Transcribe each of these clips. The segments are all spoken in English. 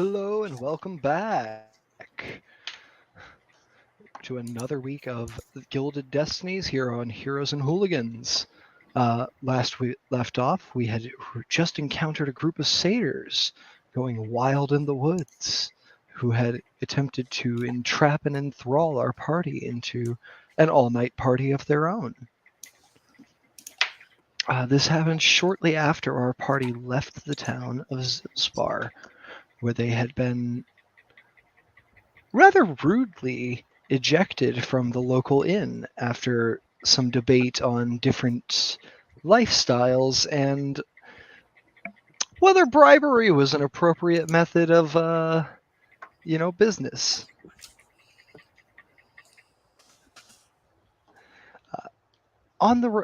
Hello and welcome back to another week of Gilded Destinies here on Heroes and Hooligans. Last we left off, we had just encountered a group of satyrs going wild in the woods who had attempted to entrap and enthrall our party into an all-night party of their own. This happened shortly after our party left the town of Zilspar, where they had been rather rudely ejected from the local inn after some debate on different lifestyles and whether bribery was an appropriate method of, business. On the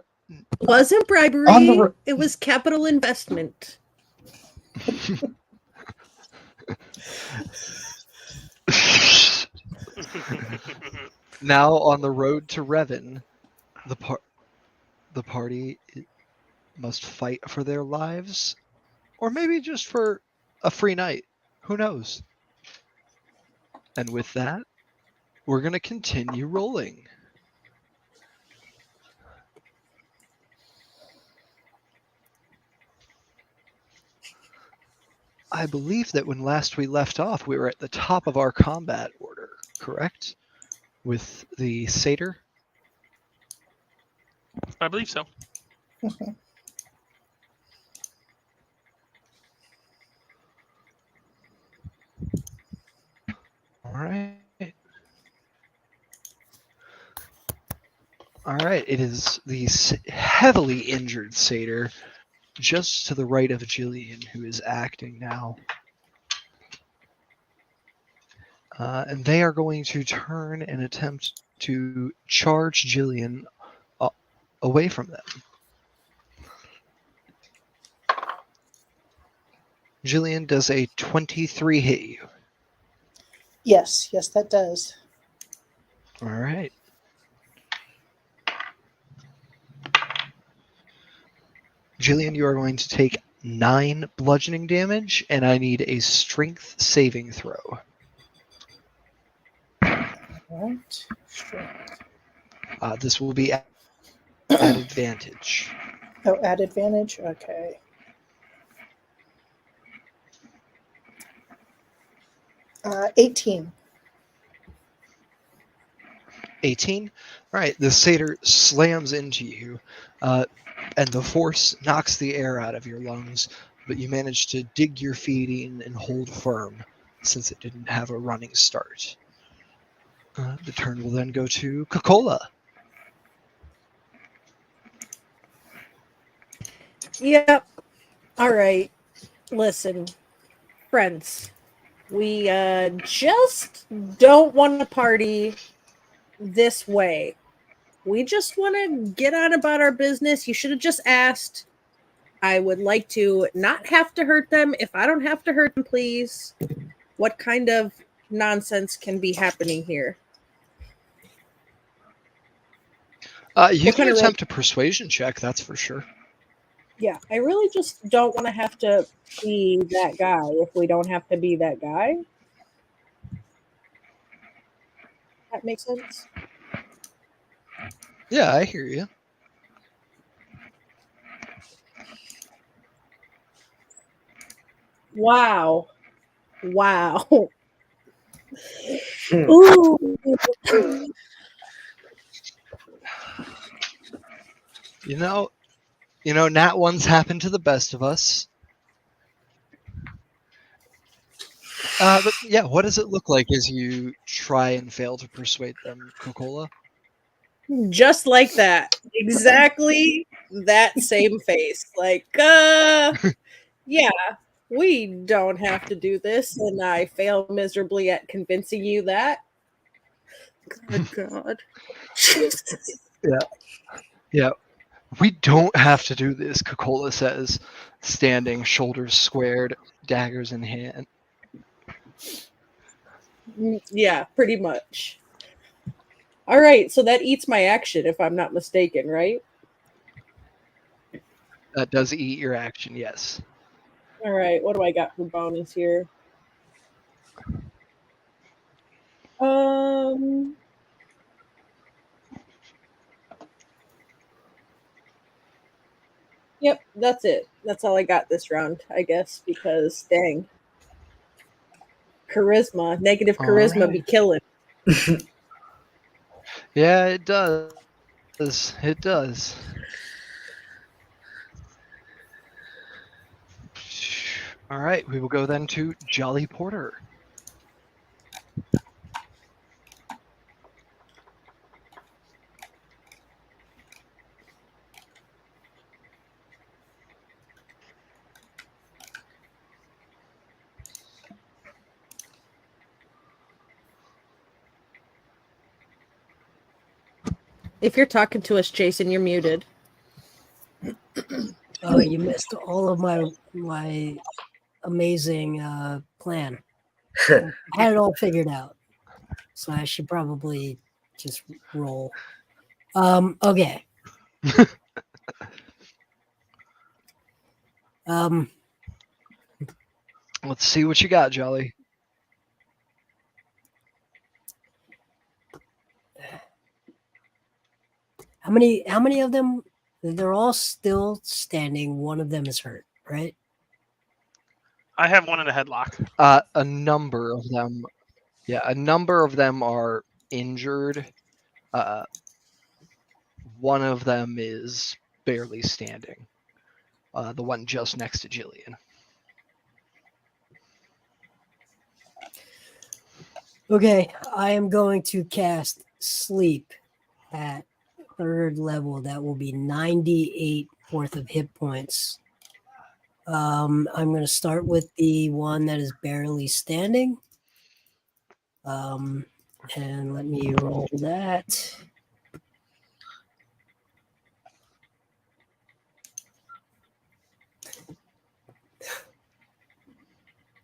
Wasn't bribery. It was capital investment. Now on the road to Revan, the party must fight for their lives, or maybe just for a free night. Who knows? And with that, we're going to continue rolling. I believe that when last we left off, we were at the top of our combat order, correct? With the satyr? I believe so. All right. All right, it is the heavily injured satyr just to the right of Jillian, who is acting now. And they are going to turn and attempt to charge Jillian away from them. Jillian, does a 23 hit you? Yes, that does. All right. Jillian, you are going to take 9 bludgeoning damage, and I need a strength saving throw. All right. Strength. This will be at advantage. Oh, at advantage? Okay. Uh, 18. 18? All right, the satyr slams into you, and the force knocks the air out of your lungs, but you manage to dig your feet in and hold firm, since it didn't have a running start. The turn will then go to Coca-Cola. Yep. All right. Listen, friends. We just don't want to party this way. We just want to get on about our business. You should have just asked. I would like to not have to hurt them. If I don't have to hurt them, please. What kind of nonsense can be happening here? You can attempt a persuasion check, that's for sure. Yeah, I really just don't want to have to be that guy if we don't have to be that guy. That makes sense? Yeah, I hear you. Wow. Ooh. You know, nat ones happen to the best of us. But yeah, what does it look like as you try and fail to persuade them, Coca-Cola? Just like that. Exactly that same face. Like, yeah, we don't have to do this. And I fail miserably at convincing you that. Good God. Yeah. We don't have to do this, Coca-Cola says, standing, shoulders squared, daggers in hand. Yeah, pretty much. All right, so that eats my action, if I'm not mistaken, right? That does eat your action, yes. All right, what do I got for bonus here? Yep, that's it. That's all I got this round, I guess, because dang. Charisma, negative All charisma right. be killing. Yeah, it does. It does. All right, we will go then to Jolly Porter. If you're talking to us, Jason, you're muted. Oh, you missed all of my amazing plan. I had it all figured out, so I should probably just roll. Okay. Let's see what you got, Jolly. How many of them? They're all still standing. One of them is hurt, right? I have one in a headlock. A number of them. Yeah, a number of them are injured. One of them is barely standing. The one just next to Jillian. Okay, I am going to cast Sleep at 3rd level. That will be 98 worth of hit points. I'm going to start with the one that is barely standing. And let me roll that.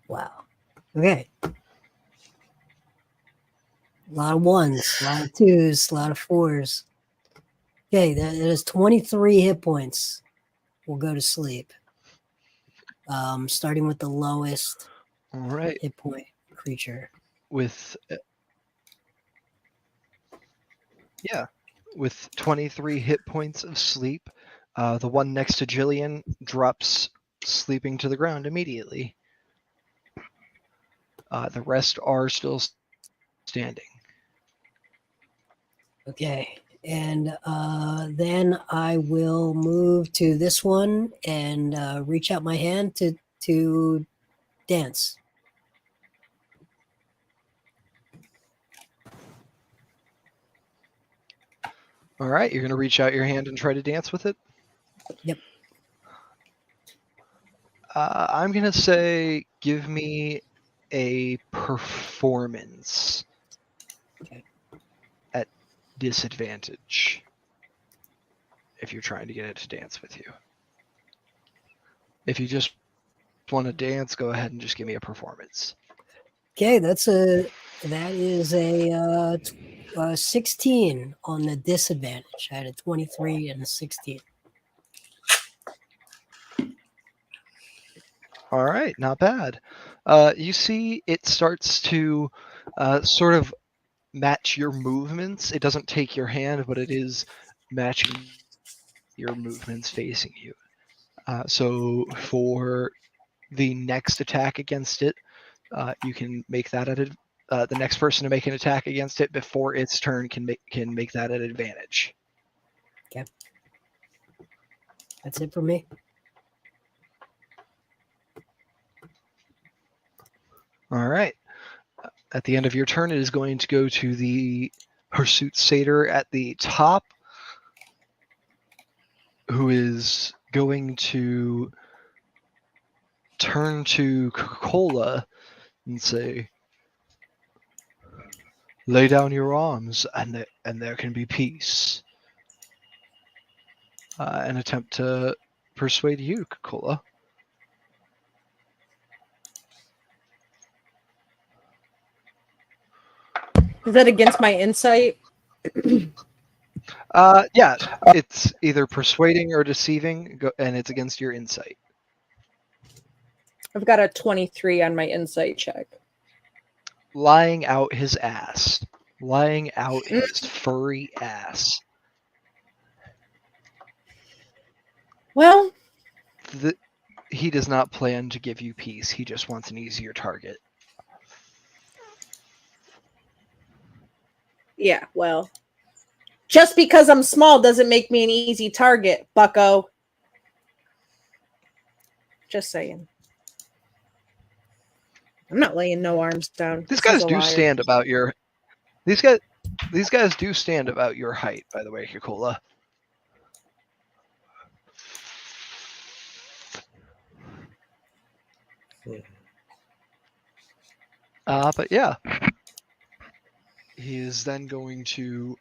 Wow. Okay. A lot of ones, a lot of twos, a lot of fours. Okay, that is 23 hit points. We'll go to sleep. Starting with the lowest All right. hit point creature. With 23 hit points of sleep, the one next to Jillian drops sleeping to the ground immediately. The rest are still standing. Okay, and then I will move to this one and reach out my hand to dance. All right, you're going to reach out your hand and try to dance with it? Yep. I'm going to say give me a performance. Okay. At disadvantage if you're trying to get it to dance with you. If you just want to dance, go ahead and just give me a performance. Okay, that is a 16 on the disadvantage. I had a 23 and a 16. All right, not bad. You see it starts to sort of match your movements. It doesn't take your hand, but it is matching your movements facing you. So for the next attack against it, you can make that at the next person to make an attack against it before its turn can make that an advantage. Okay. That's it for me. All right. At the end of your turn, it is going to go to the Hirsute Satyr at the top, who is going to turn to Coca-Cola and say, "Lay down your arms, and there can be peace." And attempt to persuade you, Coca-Cola. Is that against my insight? Yeah, it's either persuading or deceiving, and it's against your insight. I've got a 23 on my insight check. lying out his ass. Lying out his furry ass. Well, He does not plan to give you peace. He just wants an easier target. yeah, well. Just because I'm small doesn't make me an easy target, bucko. Just saying. I'm not laying no arms down. These This is guys a do liar. stand about your. These guys do stand about your height, by the way, Kikola. But yeah. He is then going to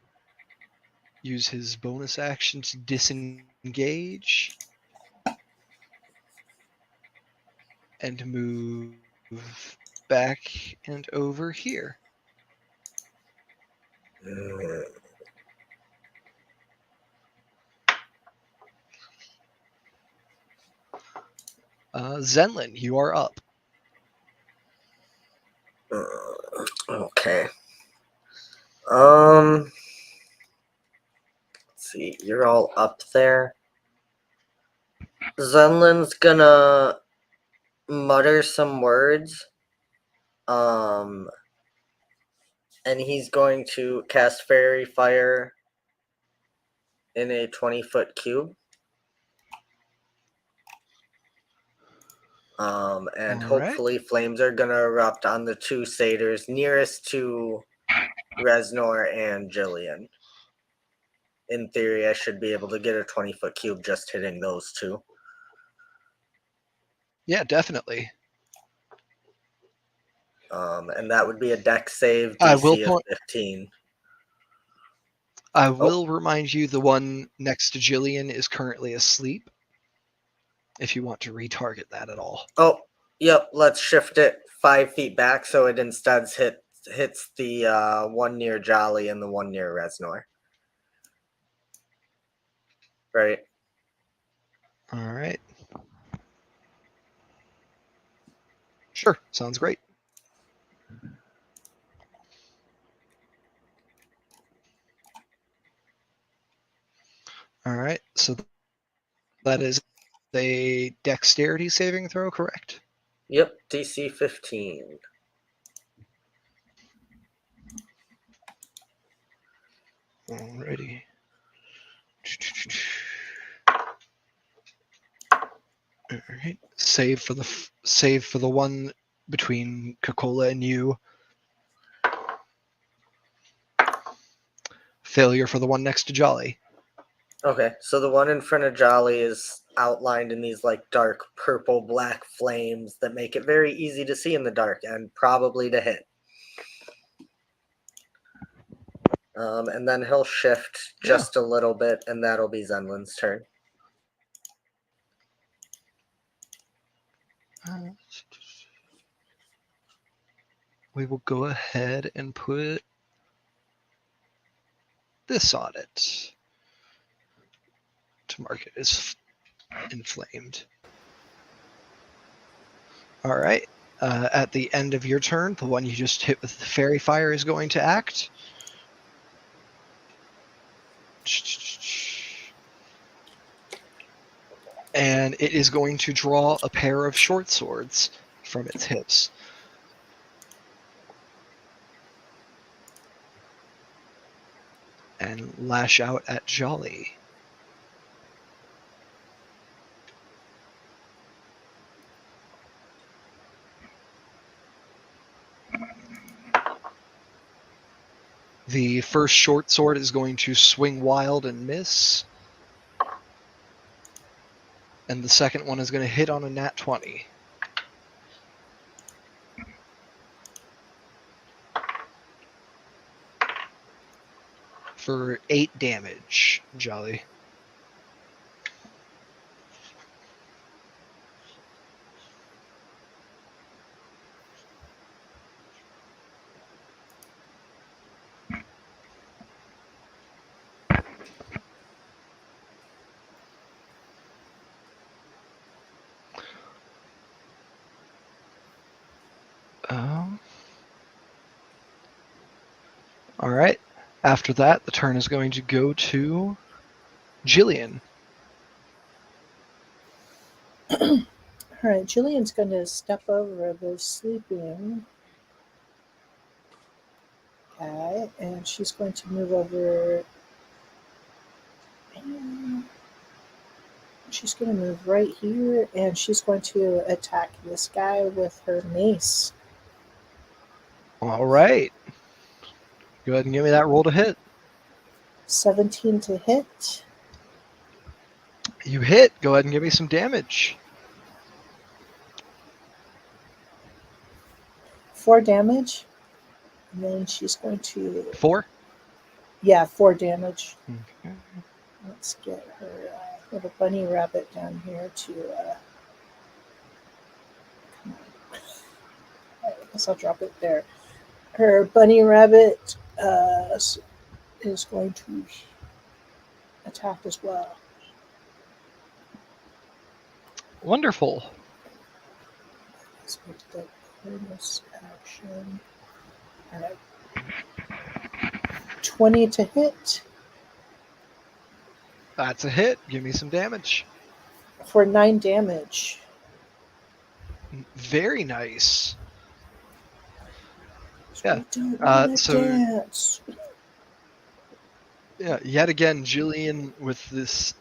use his bonus action to disengage and move back and over here. Zenlin, you are up. Okay. Let's see, you're all up there. Zenlin's gonna mutter some words. And he's going to cast Fairy Fire in a 20-foot cube. And hopefully flames are gonna erupt on the two satyrs nearest to Reznor and Jillian. In theory, I should be able to get a 20-foot cube just hitting those two. Yeah, definitely. And that would be a dex save I will DC of 15. I will remind you the one next to Jillian is currently asleep. If you want to retarget that at all. Oh, yep. Let's shift it 5 feet back so it instead hits the one near Jolly and the one near Reznor. Right. All right. Sure, sounds great. All right, so that is a dexterity saving throw, correct? Yep, DC 15. Alrighty. All right. Save for the one between Coca-Cola and you. Failure for the one next to Jolly. Okay, so the one in front of Jolly is outlined in these like dark purple black flames that make it very easy to see in the dark and probably to hit. And then he'll shift just a little bit, and that'll be Zenlin's turn. We will go ahead and put this on it to mark it as inflamed. All right. At the end of your turn, the one you just hit with the fairy fire is going to act. And it is going to draw a pair of short swords from its hips. And lash out at Jolly. The first short sword is going to swing wild and miss. And the second one is going to hit on a nat 20. For 8 damage, Jolly. Um, All right. After that, the turn is going to go to Jillian. All right, Jillian's going to step over the sleeping guy, and she's going to move over. And she's going to move right here, and she's going to attack this guy with her mace. All right. Go ahead and give me that roll to hit. 17 to hit. You hit. Go ahead and give me some damage. 4 damage. And then she's going to... 4. Yeah, 4 damage. Okay. Let's get her little bunny rabbit down here to... come on. I guess I'll drop it there. Her bunny rabbit is going to attack as well. Wonderful. Let's make the bonus action. All right. 20 to hit That's a hit. Give me some damage. for 9 damage. Very nice. I Yeah, don't wanna so- dance. Yeah, yet again, Jillian with this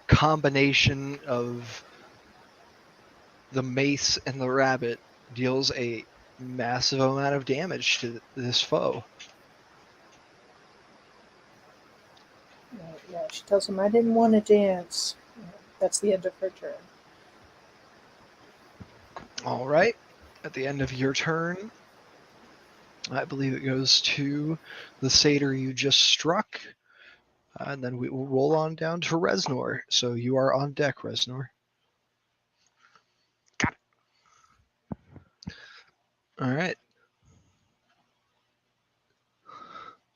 combination of the mace and the rabbit deals a massive amount of damage to this foe. Yeah, she tells him, I didn't want to dance. That's the end of her turn. All right. At the end of your turn, I believe it goes to the satyr you just struck. And then we will roll on down to Reznor. So you are on deck, Reznor. Got it. All right.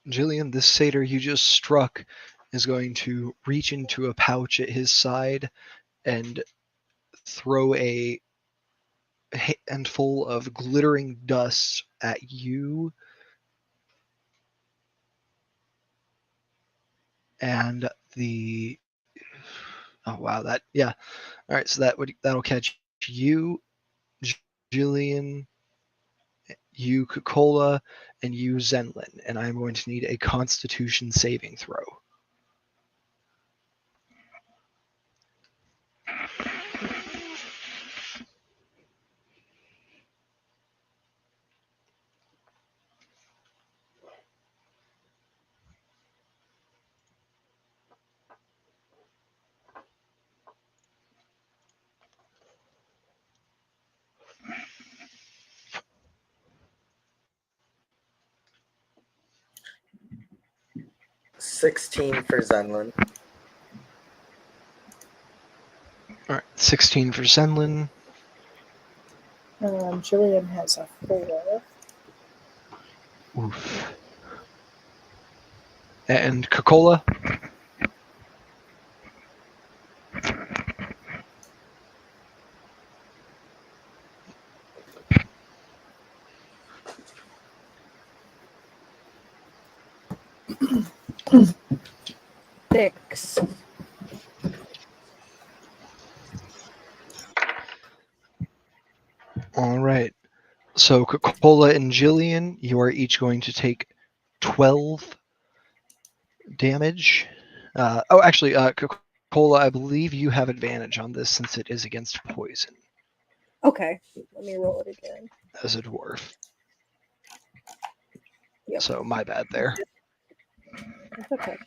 Jillian, this satyr you just struck is going to reach into a pouch at his side and throw a handful of glittering dust at you and the all right, so that'll catch you, Jillian, you, Coca-Cola, and you, Zenlin, and I'm going to need a Constitution saving throw. $16 for Zenlin. All right, 16 for Zenlin. Jillian has a 4. Oof. And Coca-Cola. Six. All right. So Coca-Cola and Jillian, you are each going to take 12 damage. Actually, Coca-Cola, I believe you have advantage on this since it is against poison Okay, let me roll it again. as a dwarf. Yep. So my bad there. That's okay.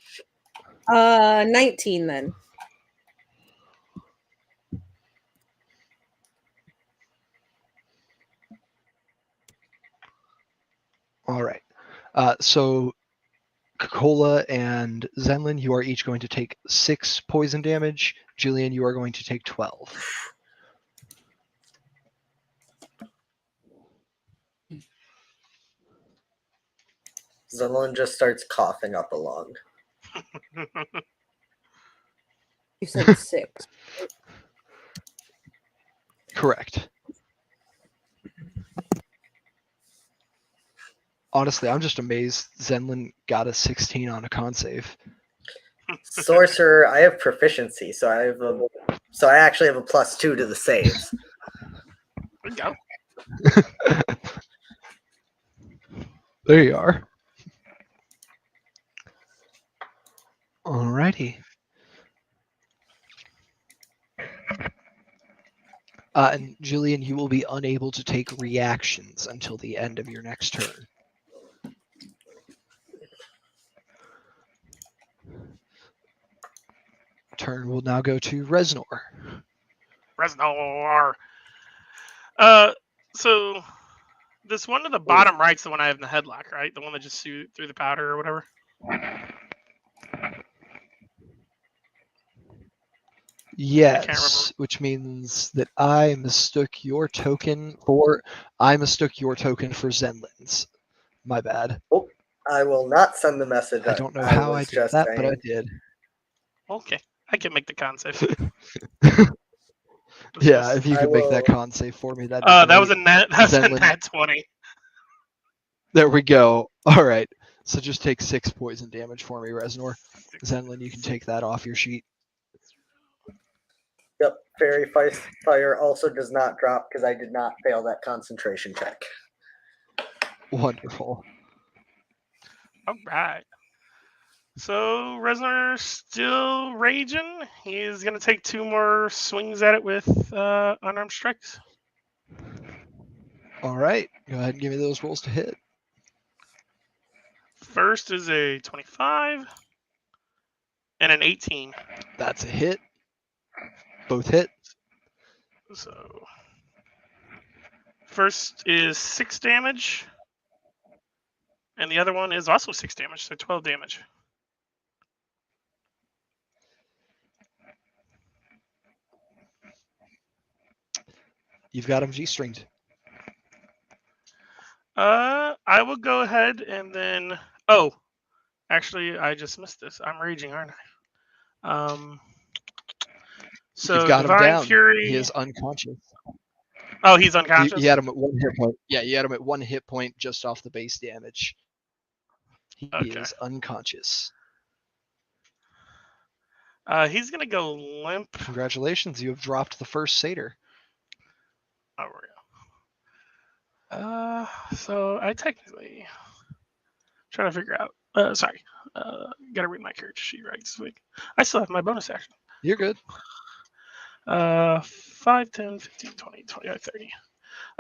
19 then. All right. So Coca-Cola and Zenlin, you are each going to take 6 poison damage. Jillian, you are going to take 12. Zenlin just starts coughing up a lung. You said 6. Correct. Honestly, I'm just amazed Zenlin got a 16 on a con save. Sorcerer, I have proficiency, so I actually have a +2 to the saves. There we go. There you are. Alrighty. And Jillian, you will be unable to take reactions until the end of your next turn. Turn will now go to Reznor. Reznor. So this one to the bottom right's the one I have in the headlock, right? The one that just threw the powder or whatever. Yes, which means that I mistook your token for Zenlin's. My bad. Oh, I will not send the message. I don't know how I was did just that, saying. but I did. Okay, I can make the con save. Yeah, if you I could make that will- con save for me, that'd be great. That was a net. That was a Zenlin. nat 20. There we go. All right. So just take 6 poison damage for me, Reznor. Zenlin, you can take that off your sheet. Yep, Fairy Fire also does not drop because I did not fail that concentration check. Wonderful. All right. So Reznor still raging. He's gonna take 2 more swings at it with unarmed strikes. All right. Go ahead and give me those rolls to hit. First is a 25 and an 18. That's a hit. Both hit. So first is 6 damage, and the other one is also 6 damage, so 12 damage. You've got him G-stringed. I will go ahead and then. Oh, actually, I just missed this. I'm raging, aren't I? So You've got him Divine down. Fury. He is unconscious. Oh, he's unconscious. You had him at 1 hit point. Yeah, you had him at 1 hit point just off the base damage. He is unconscious. He's gonna go limp. Congratulations, you have dropped the first satyr. Oh, so I technically trying to figure out. Sorry. Gotta read my character sheet right this week. I still have my bonus action. You're good. 5, 10, 15, 20, 25, 30.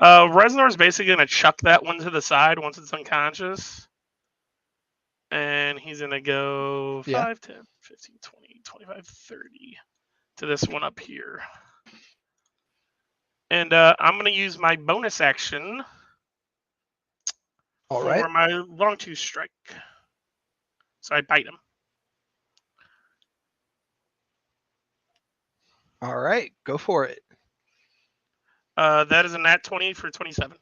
Reznor is basically going to chuck that one to the side once it's unconscious. And he's going to go 5, 10, 15, 20, 25, 30 to this one up here. And I'm going to use my bonus action for my long two strike. So I bite him. All right, go for it. That is a nat 20 for 27.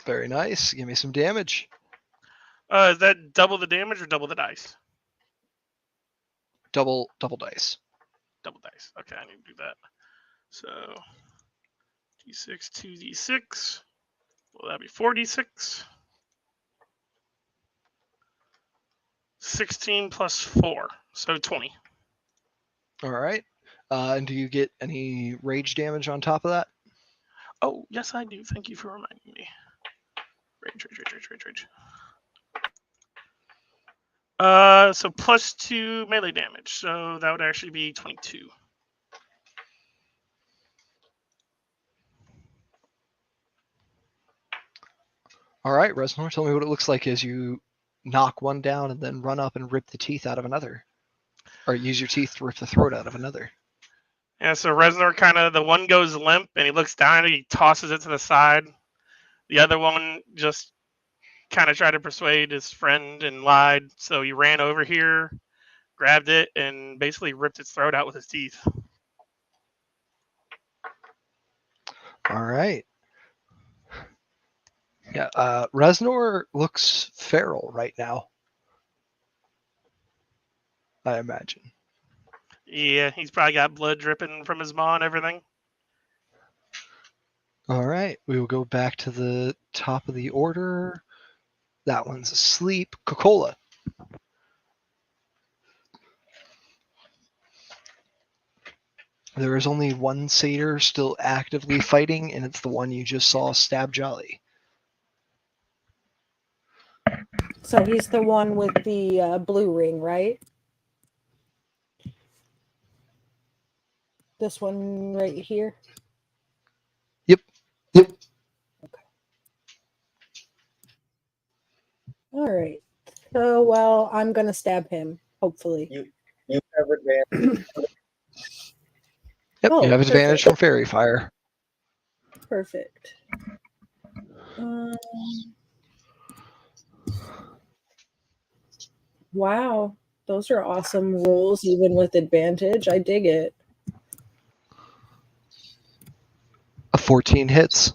Very nice. Give me some damage. Is that double the damage or double the dice? Double dice. Double dice. Okay, I need to do that. So D6, 2D6. Well, that'd be 4D6. 16 plus 4, so 20. All right. And do you get any rage damage on top of that? Oh, yes, I do. Thank you for reminding me. Rage. So plus 2 melee damage, so that would actually be 22. All right, Reznor, tell me what it looks like as you knock one down and then run up and rip the teeth out of another. Or use your teeth to rip the throat out of another. Yeah, so Reznor kind of, the one goes limp and he looks down and he tosses it to the side. The other one just kind of tried to persuade his friend and lied. So he ran over here, grabbed it, and basically ripped its throat out with his teeth. All right. Yeah, Reznor looks feral right now. I imagine. Yeah, he's probably got blood dripping from his maw and everything. All right, we will go back to the top of the order. That one's asleep. Coca-Cola. There is only one satyr still actively fighting, and it's the one you just saw stab Jolly. So he's the one with the blue ring, right? This one right here. Yep. All right. So, well, I'm gonna stab him. Hopefully. You have advantage. Yep, you Oh, have advantage perfect. from fairy fire. Perfect. Wow, those are awesome rolls, even with advantage. I dig it. A 14 hits.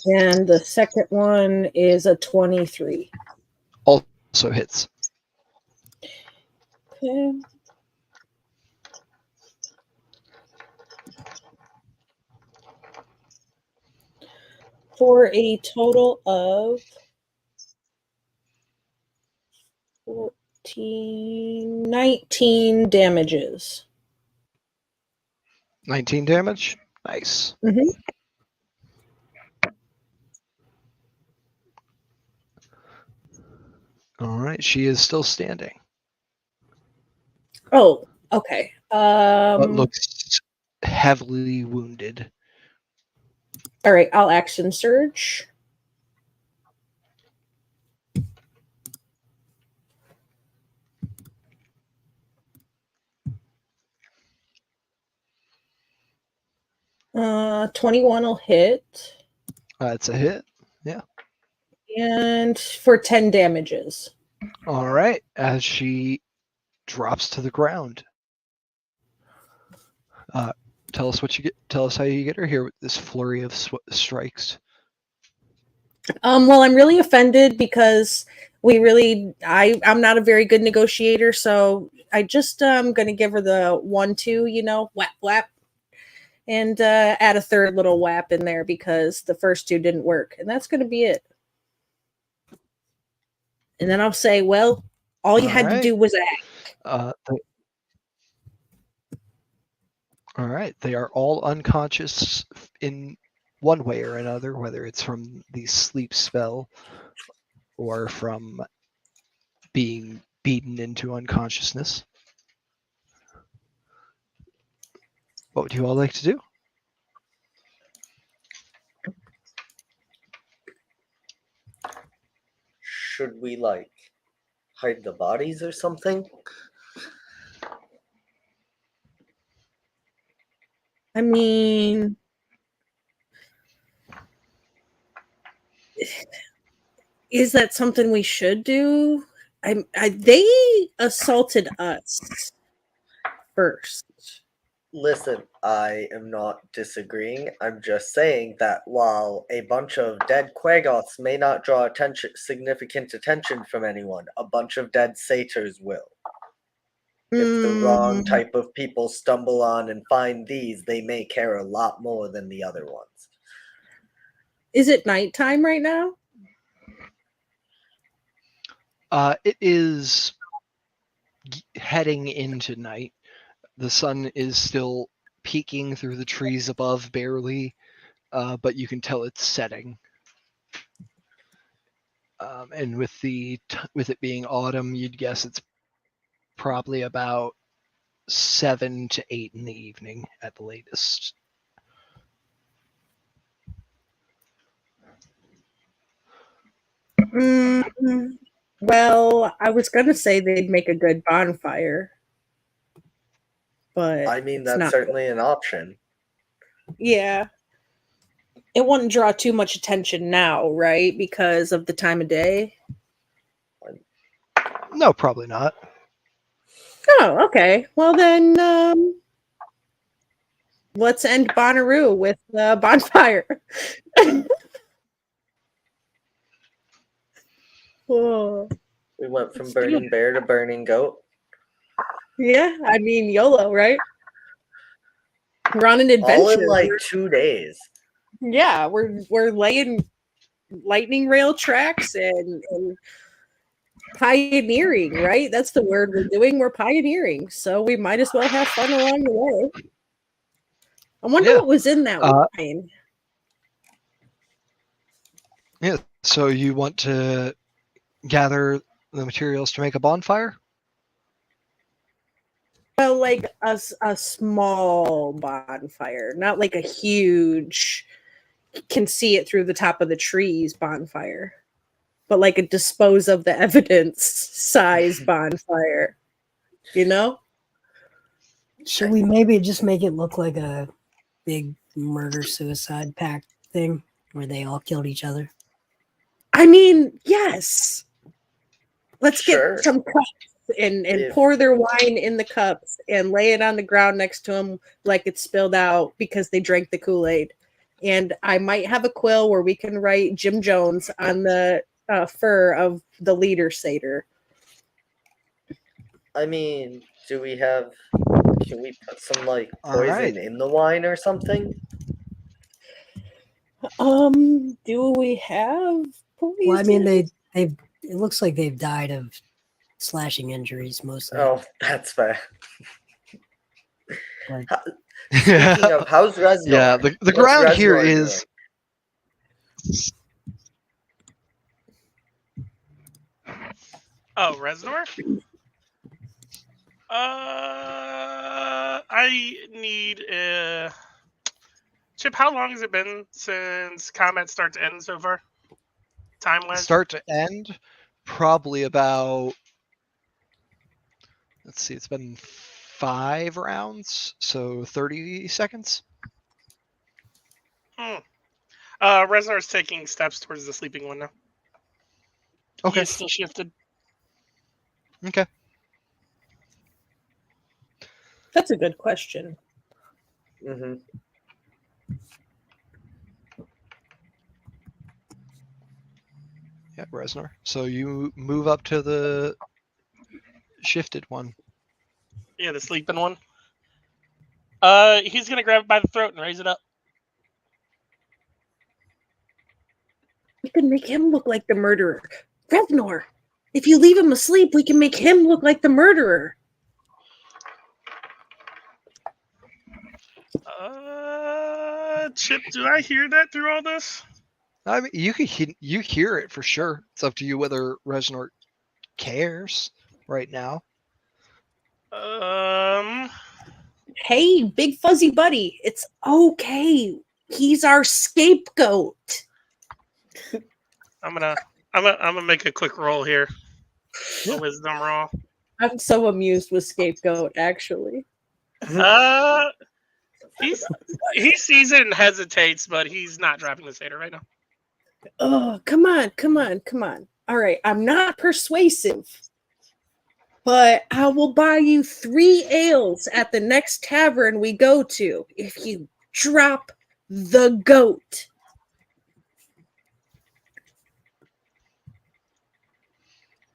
And the second one is a 23. Also hits. Okay. For a total of 19 damages. 19 damage. Nice. Mm-hmm. All right, she is still standing. Oh, okay. But looks heavily wounded. All right, I'll action surge. Uh, 21 will hit. It's a hit. Yeah. And for 10 damages. All right, as she drops to the ground. Tell us what you get. Tell us how you get her here with this flurry of strikes. Well, I'm really offended because I'm not a very good negotiator, so I just gonna give her the 1-2, whap whap, and add a third little whap in there because the first two didn't work, and that's gonna be it. And then I'll say, well, all you had to do was act. All right, they are all unconscious in one way or another, whether it's from the sleep spell or from being beaten into unconsciousness. What would you all like to do? Should we hide the bodies or something? I mean, is that something we should do? They assaulted us first. Listen, I am not disagreeing. I'm just saying that while a bunch of dead Quagoths may not draw significant attention from anyone, a bunch of dead satyrs will. If the wrong type of people stumble on and find these, they may care a lot more than the other ones. Is it nighttime right now? It is heading into night. The sun is still peeking through the trees above barely, but you can tell it's setting. And with it being autumn, you'd guess it's probably about 7 to 8 in the evening at the latest. Well, I was gonna say they'd make a good bonfire, but I mean, that's certainly an option. Yeah. It wouldn't draw too much attention now, right? Because of the time of day. No, probably not. Oh, okay. Well then, let's end Bonnaroo with the bonfire. Oh. We went from burning bear to burning goat. Yeah, I mean YOLO, right? We're on an adventure. All in like 2 days. Yeah, we're laying lightning rail tracks and pioneering, right? That's the word we're doing. We're pioneering, so we might as well have fun along the way. I wonder what was in that wine. Yeah. So you want to gather the materials to make a bonfire? Well, like a small bonfire, not like a huge, can see it through the top of the trees bonfire, but like a dispose of the evidence size bonfire, you know? Should we maybe just make it look like a big murder-suicide pact thing where they all killed each other? I mean, yes. Let's Sure. get some cups and pour their wine in the cups and lay it on the ground next to them like it's spilled out because they drank the Kool-Aid. And I might have a quill where we can write Jim Jones on the fur of the leader satyr. I mean, can we put some like All poison right. in the wine or something? Do we have poison? Well, I mean, it looks like they've died of slashing injuries mostly. Oh, that's fair. Like, Speaking of, how's Reznor? Yeah, the What's ground here Reznor is. Oh, Reznor? I need Chip, how long has it been since combat start to end so far? Time-wise? Start to end, probably about. Let's see, it's been 5 rounds, so 30 seconds. Reznor's taking steps towards the sleeping one now. Okay. He's still shifted. Okay. That's a good question. Mm-hmm. Yeah, Reznor. So you move up to the shifted one. Yeah, the sleeping one. He's gonna grab it by the throat and raise it up. We can make him look like the murderer. Reznor, if you leave him asleep, we can make him look like the murderer. Chip, do I hear that through all this? I mean, you hear it for sure. It's up to you whether Reznor cares right now. Hey, big fuzzy buddy, it's okay. He's our scapegoat. I'm gonna make a quick roll here. A wisdom roll. I'm so amused with scapegoat, actually. He sees it and hesitates, but he's not dropping the satyr right now. Oh, come on. All right, I'm not persuasive, but I will buy you 3 ales at the next tavern we go to if you drop the goat.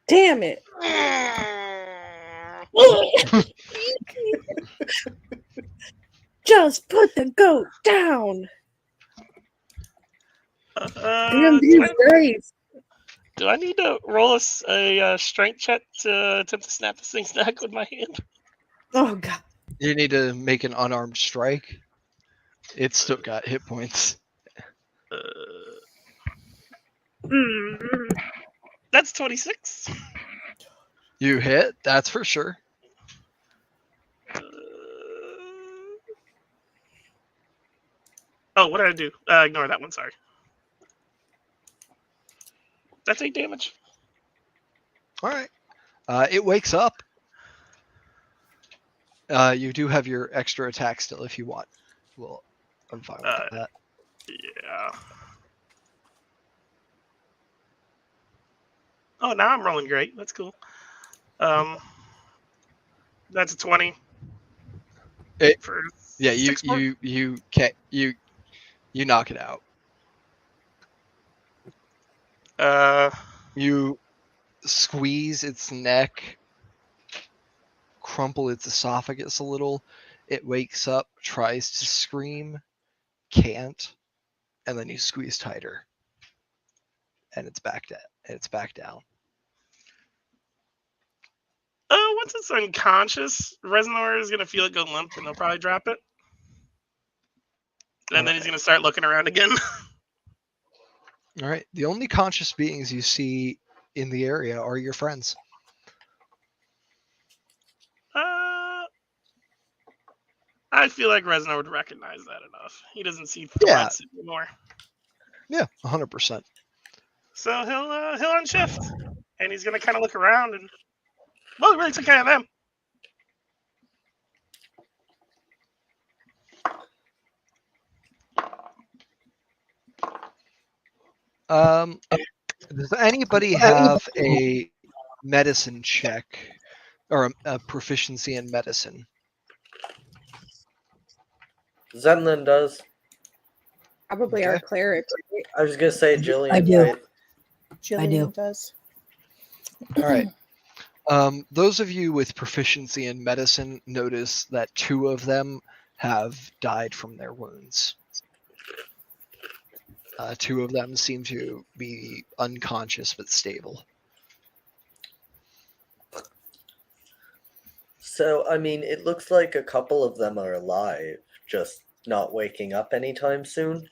Damn it. Just put the goat down. Do I need to roll a strength check to attempt to snap this thing's neck with my hand? Oh, God. You need to make an unarmed strike. It's still got hit points. That's 26. You hit, that's for sure. Oh, what did I do? Ignore that one, sorry. That's 8 damage. All right. It wakes up. You do have your extra attack still if you want. Well, I'm fine with that. Yeah. Oh, now I'm rolling great. That's cool. That's a 20. Yeah, you knock it out. You squeeze its neck, crumple its esophagus a little. It wakes up, tries to scream, can't, and then you squeeze tighter, and it's back down. Once it's unconscious, Reznor is gonna feel it go limp, and they'll probably drop it. And then he's gonna start looking around again. All right. The only conscious beings you see in the area are your friends. I feel like Reznor would recognize that enough. He doesn't see threats anymore. Yeah, 100%. So he'll unshift, and he's gonna kind of look around and, well, he really took care of them. Does anybody have a medicine check or a proficiency in medicine? Zenlin does. Probably our cleric. Right? I was gonna say Jillian. I do. Right? Jillian does. All right. Those of you with proficiency in medicine notice that 2 of them have died from their wounds. 2 of them seem to be unconscious but stable. So, I mean, it looks like a couple of them are alive, just not waking up anytime soon.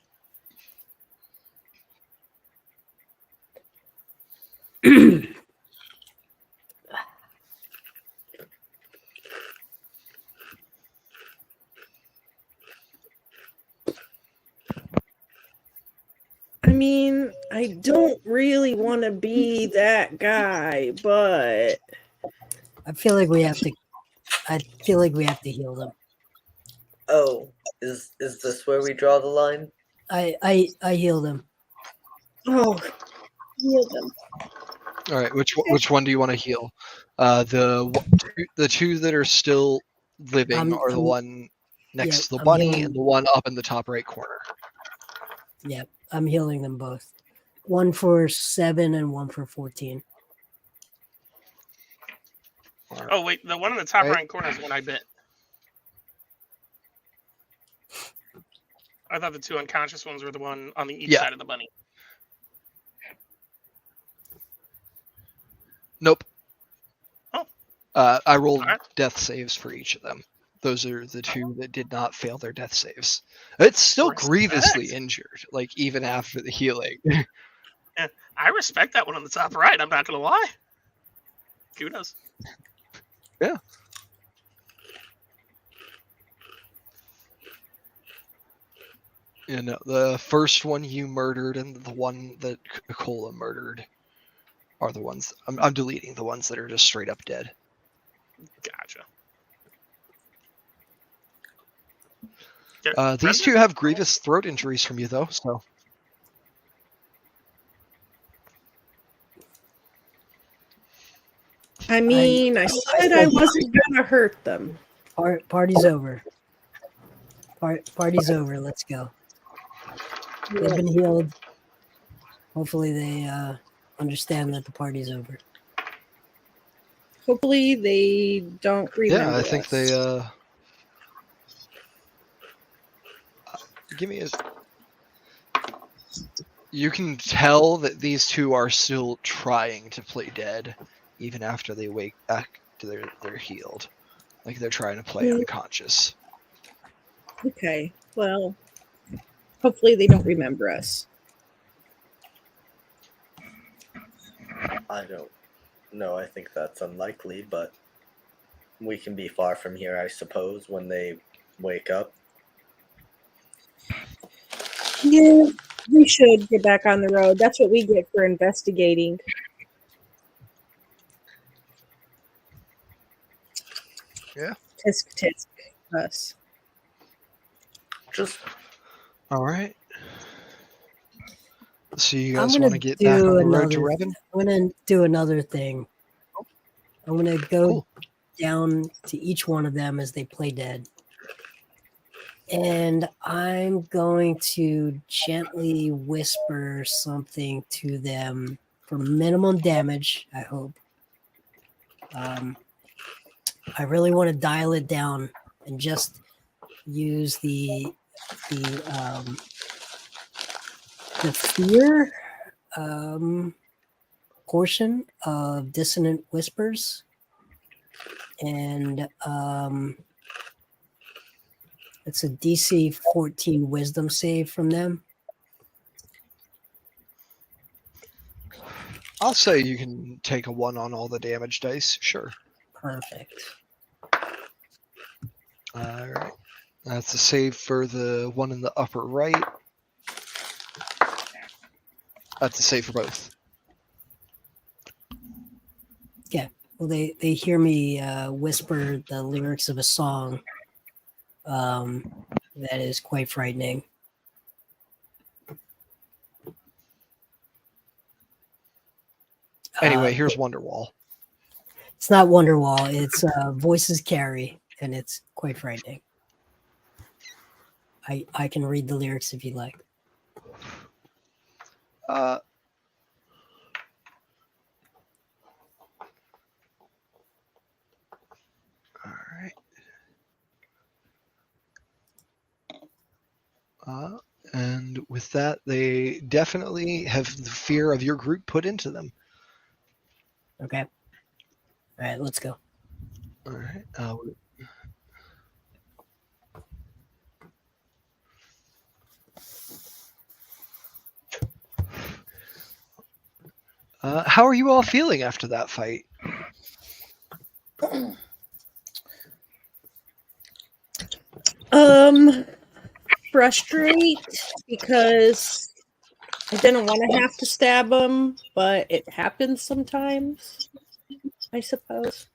I mean, I don't really want to be that guy, but I feel like we have to. I feel like we have to heal them. Oh, is this where we draw the line? I heal them. oh, Heal them. All right, which one do you want to heal? The 2 that are still living are the one next to the I'm bunny healing. and the one up in the top right corner. Yep, I'm healing them both. 1 for 7 and 1 for 14. Oh wait, the one in the top Right. right corner is the one I bit. I thought the 2 unconscious ones were the one on the each Yeah. side of the bunny. Nope. Oh. I rolled Alright. death saves for each of them. Those are the 2 that did not fail their death saves. It's still Respect. grievously injured, like even after the healing. I respect that one on the top right. I'm not gonna lie. Kudos. Yeah. You know, the first one you murdered and the one that Cola murdered are the ones. I'm deleting the ones that are just straight up dead. Gotcha. These 2 have grievous throat injuries from you, though. So I mean, I said I wasn't gonna hurt them. Party's over. Party's over. Let's go. They've been healed. Hopefully they understand that the party's over. Hopefully they don't remember. yeah, I think us. they. Give me a. You can tell that these 2 are still trying to play dead, even after they wake back to they're healed. Like they're trying to play unconscious. Okay, well, hopefully they don't remember us. I don't know. I think that's unlikely, but we can be far from here, I suppose, when they wake up. Yeah, we should get back on the road. That's what we get for investigating. Yeah. Tisk us. Just All right. So you I'm guys gonna want to get back on the road to another- Revan? I'm gonna do another thing. I'm gonna go Cool. down to each one of them as they play dead. And I'm going to gently whisper something to them for minimum damage, I hope. I really want to dial it down and just use the fear portion of Dissonant Whispers, and it's a DC 14 Wisdom save from them. I'll say you can take a 1 on all the damage dice. Sure. Perfect. All right. That's a save for the one in the upper right. That's a save for both. Well, they hear me whisper the lyrics of a song that is quite frightening. Anyway, here's Wonderwall. It's not Wonderwall. It's Voices Carry, and it's quite frightening. I can read the lyrics if you'd like. And with that, they definitely have the fear of your group put into them. Okay. All right, let's go. All right. How are you all feeling after that fight? Frustrate because I didn't want to have to stab him, but it happens sometimes, I suppose.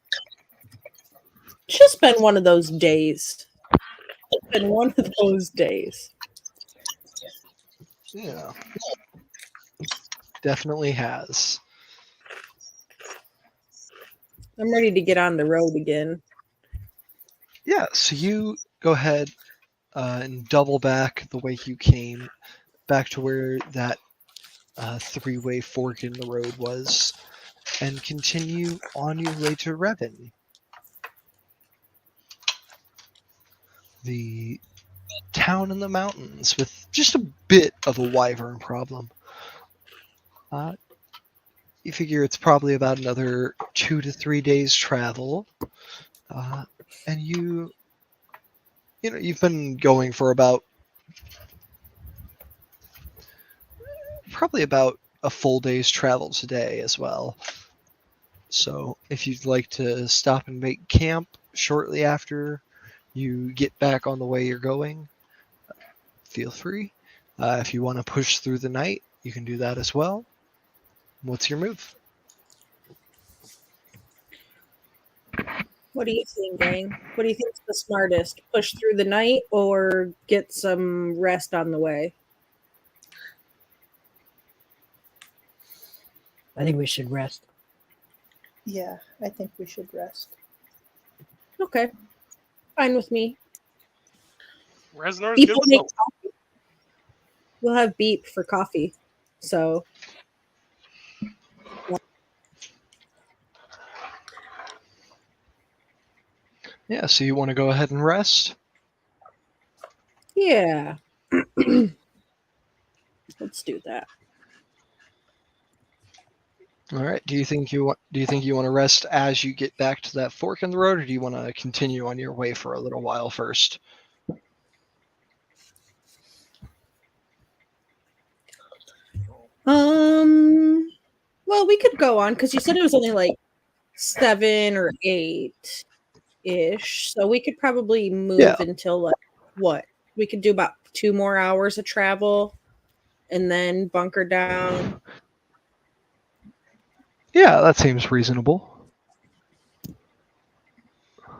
It's just been one of those days. It's been one of those days. Yeah. Definitely has. I'm ready to get on the road again. Yeah, so you go ahead and double back the way you came, back to where that three-way fork in the road was, and continue on your way to Revan. The town in the mountains with just a bit of a wyvern problem. You figure it's probably about another 2 to 3 days travel, and you've been going for probably about a full day's travel today as well. So if you'd like to stop and make camp shortly after you get back on the way you're going, feel free. If you want to push through the night, you can do that as well. What's your move? What do you think, gang? What do you think's the smartest? Push through the night or get some rest on the way? I think we should rest. Yeah, I think we should rest. Okay. Fine with me. Resnor's Beep good will with make the coffee. We'll have beep for coffee. So Yeah, so you want to go ahead and rest? yeah. Let's do that. All right. Do you think you want to rest as you get back to that fork in the road, or do you want to continue on your way for a little while first? Well, we could go on because you said it was only like 7 or 8 ish, so we could probably move until like what? We could do about 2 more hours of travel and then bunker down. Yeah, that seems reasonable.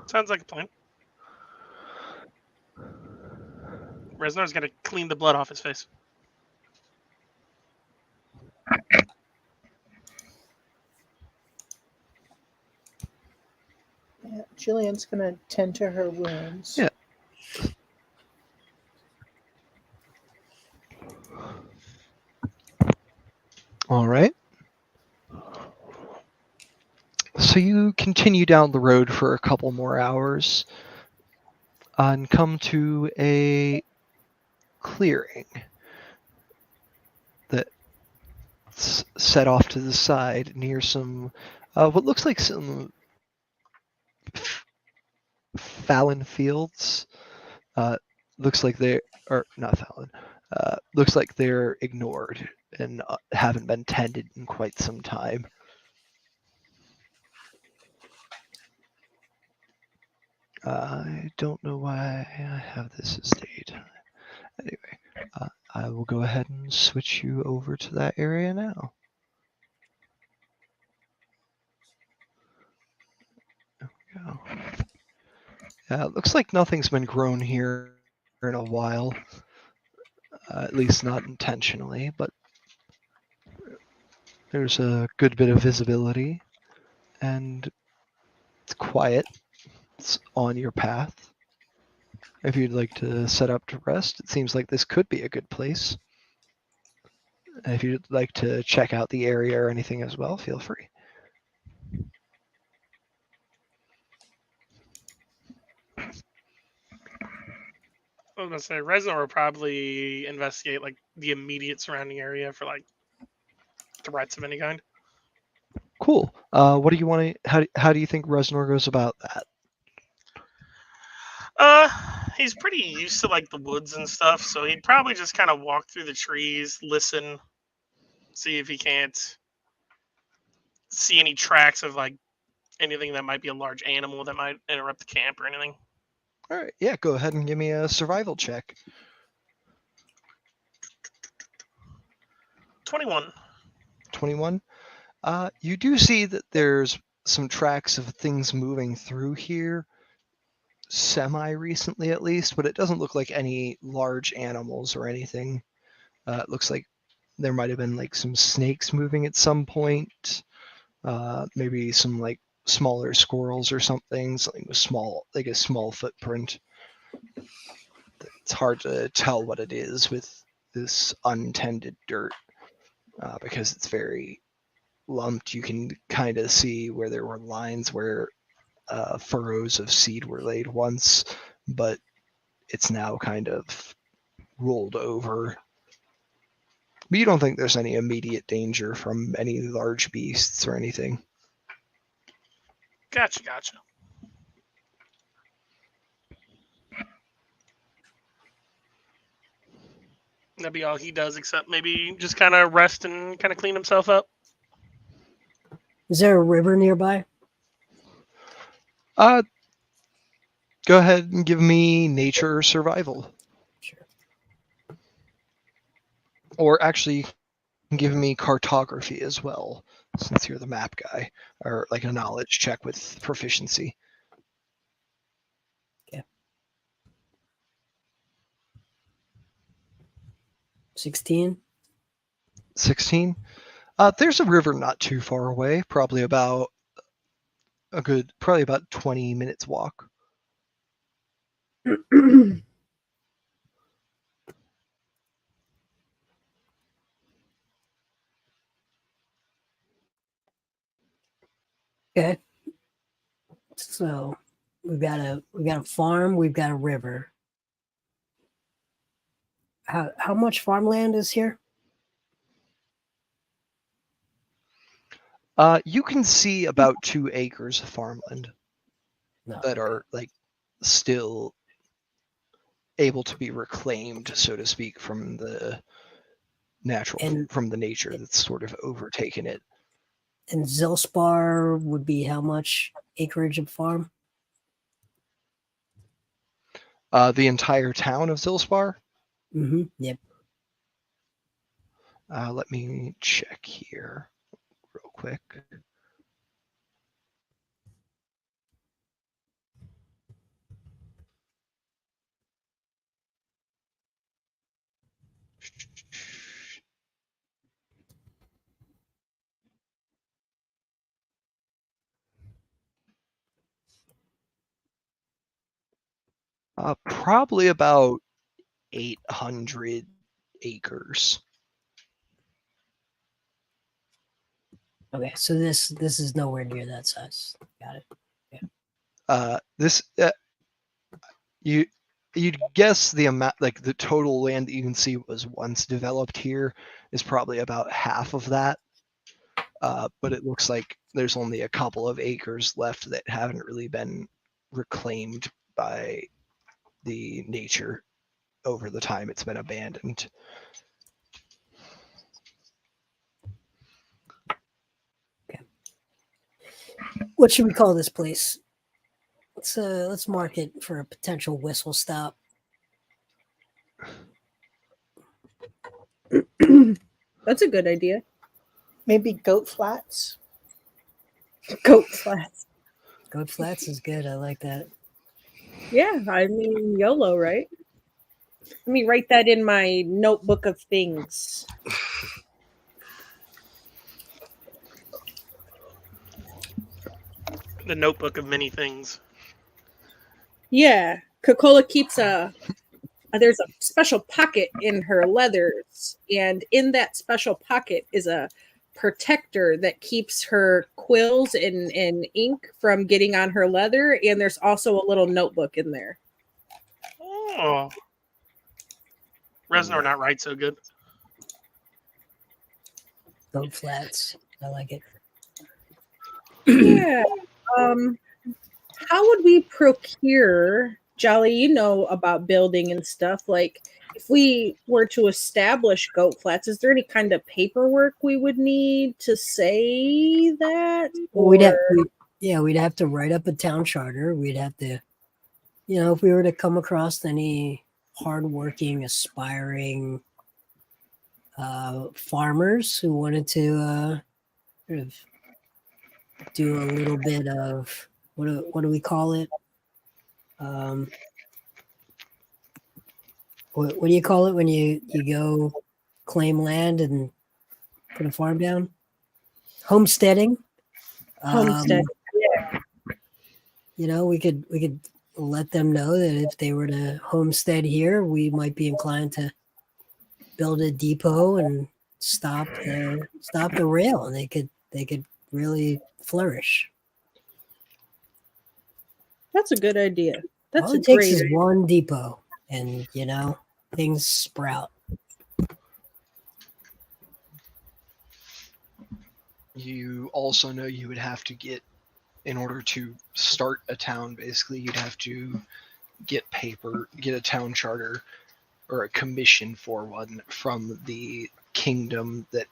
Sounds like a plan. Resnor's gonna clean the blood off his face. Yeah, Jillian's gonna tend to her wounds. Yeah. All right. So you continue down the road for a couple more hours. and come to a clearing that's set off to the side near some what looks like some Fallon fields. Looks like they are not Fallon. Looks like they're ignored and haven't been tended in quite some time. I don't know why I have this as date. Anyway, I will go ahead and switch you over to that area now. There we go. Yeah, it looks like nothing's been grown here in a while. At least not intentionally, but there's a good bit of visibility and it's quiet. It's on your path. If you'd like to set up to rest, it seems like this could be a good place. If you'd like to check out the area or anything as well, feel free. I was gonna say Reznor will probably investigate like the immediate surrounding area for like threats of any kind. Cool. What do you want to? How do you think Reznor goes about that? He's pretty used to like the woods and stuff, so he'd probably just kind of walk through the trees, listen, see if he can't see any tracks of like anything that might be a large animal that might interrupt the camp or anything. All right. Yeah. Go ahead and give me a survival check. 21. 21. You do see that there's some tracks of things moving through here, semi-recently at least, but it doesn't look like any large animals or anything. It looks like there might have been like some snakes moving at some point, maybe some like smaller squirrels or something with like a small footprint. It's hard to tell what it is with this untended dirt because it's very lumped. You can kind of see where there were lines where furrows of seed were laid once, but it's now kind of rolled over. But you don't think there's any immediate danger from any large beasts or anything. Gotcha. That'd be all he does, except maybe just kind of rest and kind of clean himself up. Is there a river nearby? Go ahead and give me nature or survival. Sure. Or actually, give me cartography as well, since you're the map guy, or like a knowledge check with proficiency. Okay. 16. 16. There's a river not too far away, probably about 20 minutes walk. Okay. So we've got a farm, we've got a river. How much farmland is here? You can see about 2 acres of farmland No. that are like still able to be reclaimed, so to speak, from the from the nature that's sort of overtaken it. And Zilspar would be how much acreage of farm? The entire town of Zilspar? Mm-hmm. Yep. Let me check here real quick. Probably about 800 acres. Okay, so this is nowhere near that size. Got it. This you'd guess the amount, like the total land that you can see was once developed here is probably about half of that. But it looks like there's only a couple of acres left that haven't really been reclaimed by the nature over the time it's been abandoned. What should we call this place? Let's mark it for a potential whistle stop. That's a good idea. Maybe Goat Flats. Goat Flats. Goat Flats is good. I like that. Yeah, I mean YOLO, right? Let me write that in my notebook of things. The notebook of many things. Yeah, Coca-Cola keeps there's a special pocket in her leathers, and in that special pocket is a protector that keeps her quills and ink from getting on her leather, and there's also a little notebook in there. Oh. Reznor not right so good. Goat Flats. I like it. Yeah. How would we procure, Jolly, you know about building and stuff, like if we were to establish Goat Flats, is there any kind of paperwork we would need to say that? We'd have to write up a town charter. We'd have to, if we were to come across any hardworking, aspiring farmers who wanted to sort of do a little bit of what do we call it? What do you call it when you go claim land and put a farm down? Homesteading. Homestead. We could let them know that if they were to homestead here, we might be inclined to build a depot and stop the rail, and they could really flourish. That's a good idea. That's All a it takes great is idea. one depot, and things sprout. You also know you would have to get, in order to start a town, basically, you'd have to get a town charter or a commission for one from the kingdom that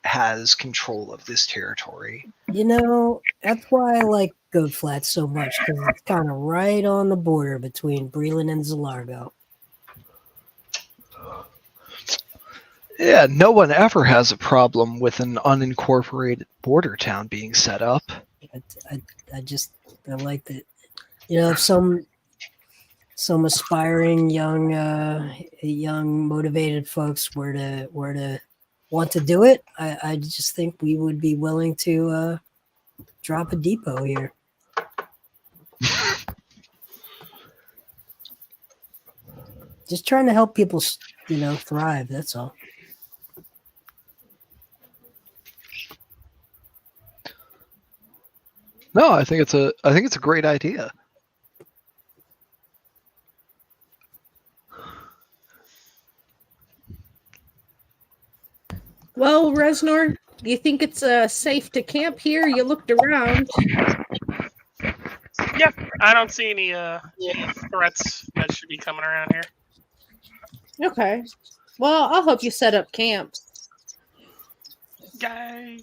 has control of this territory. That's why I like Goat Flats so much, because it's kind of right on the border between Breland and Zalargo. Yeah, no one ever has a problem with an unincorporated border town being set up. I like that. If some aspiring young motivated folks were to want to do it, I just think we would be willing to drop a depot here. Just trying to help people, thrive. That's all. No, I think it's a great idea. Well, Reznor, do you think it's safe to camp here? You looked around. Yeah, I don't see any threats that should be coming around here. Okay. Well, I'll help you set up camp. Yay.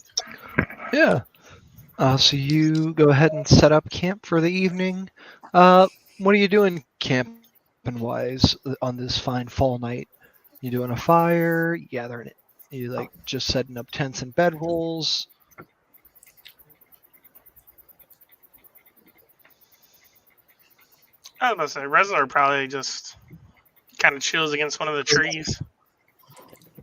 Yeah. So you go ahead and set up camp for the evening. What are you doing camping-wise on this fine fall night? You doing a fire? You gathering it? You just setting up tents and bedrolls? I was about to say, Reznor probably just kind of chills against one of the trees.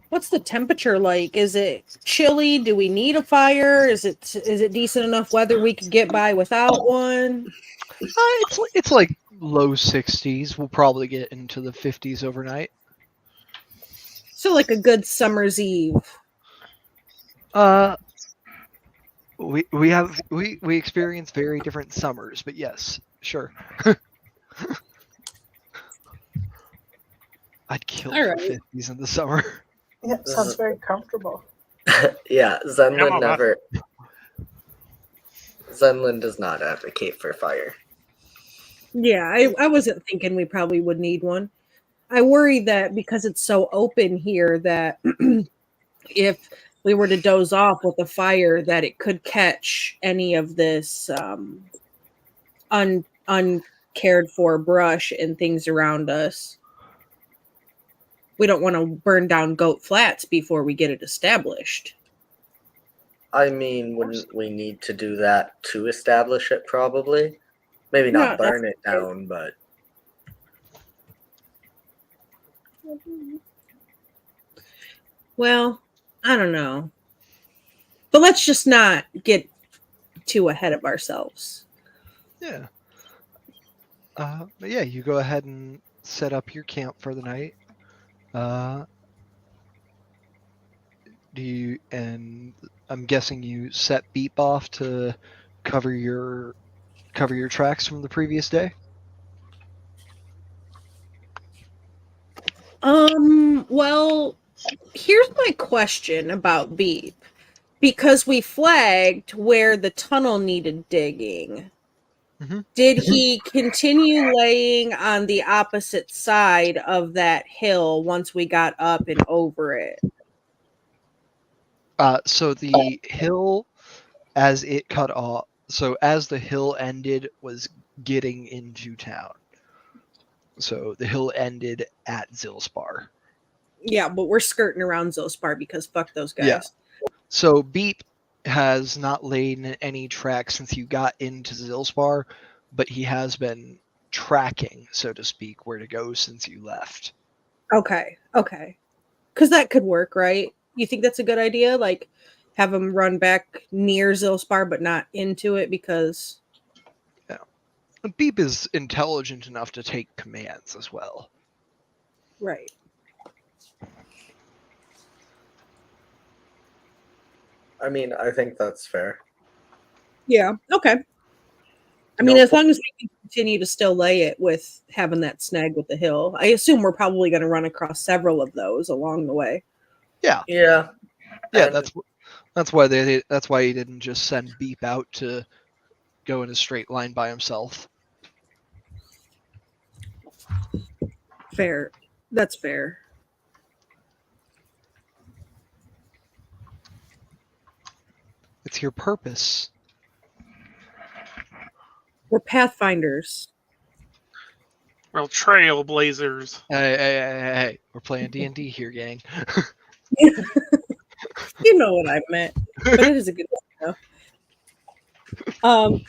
What's the temperature like? Is it chilly? Do we need a fire? Is it decent enough weather we could get by without one? It's like low 60s. We'll probably get into the 50s overnight. So like a good summer's eve. We experience very different summers, but yes, sure. I'd kill All for right. 50s in the summer. Yeah, sounds very comfortable. Yeah, Yeah, Zenlin Mama. never. Zenlin does not advocate for fire. Yeah, I wasn't thinking we probably would need one. I worry that because it's so open here that if we were to doze off with a fire, that it could catch any of this uncared for brush and things around us. We don't want to burn down Goat Flats before we get it established. I mean, wouldn't we need to do that to establish it? Probably. Maybe No, not burn it down, but well, I don't know. But let's just not get too ahead of ourselves. Yeah. But yeah, you go ahead and set up your camp for the night. And I'm guessing you set Beep off to cover your tracks from the previous day? Well, here's my question about Beep. Because we flagged where the tunnel needed digging. Mhm. Did he continue laying on the opposite side of that hill once we got up and over it? So the hill, as it cut off, so as the hill ended, was getting into town. So the hill ended at Zilspar. Yeah, but we're skirting around Zospar because fuck those guys. Yeah. So Beep has not laid any tracks since you got into Zilspar, but he has been tracking, so to speak, where to go since you left. Okay. Because that could work, right? You think that's a good idea? Like, have him run back near Zilspar, but not into it because... Beep is intelligent enough to take commands as well. Right. I mean, I think that's fair. Yeah, okay. I mean, as long as we can continue to still lay it with having that snag with the hill, I assume we're probably going to run across several of those along the way. Yeah. Yeah. That's why he didn't just send Beep out to go in a straight line by himself. Fair. That's fair. It's your purpose. We're pathfinders. Well, trailblazers. Hey. We're playing D&D here, gang. You know what I meant. But it is a good one, though.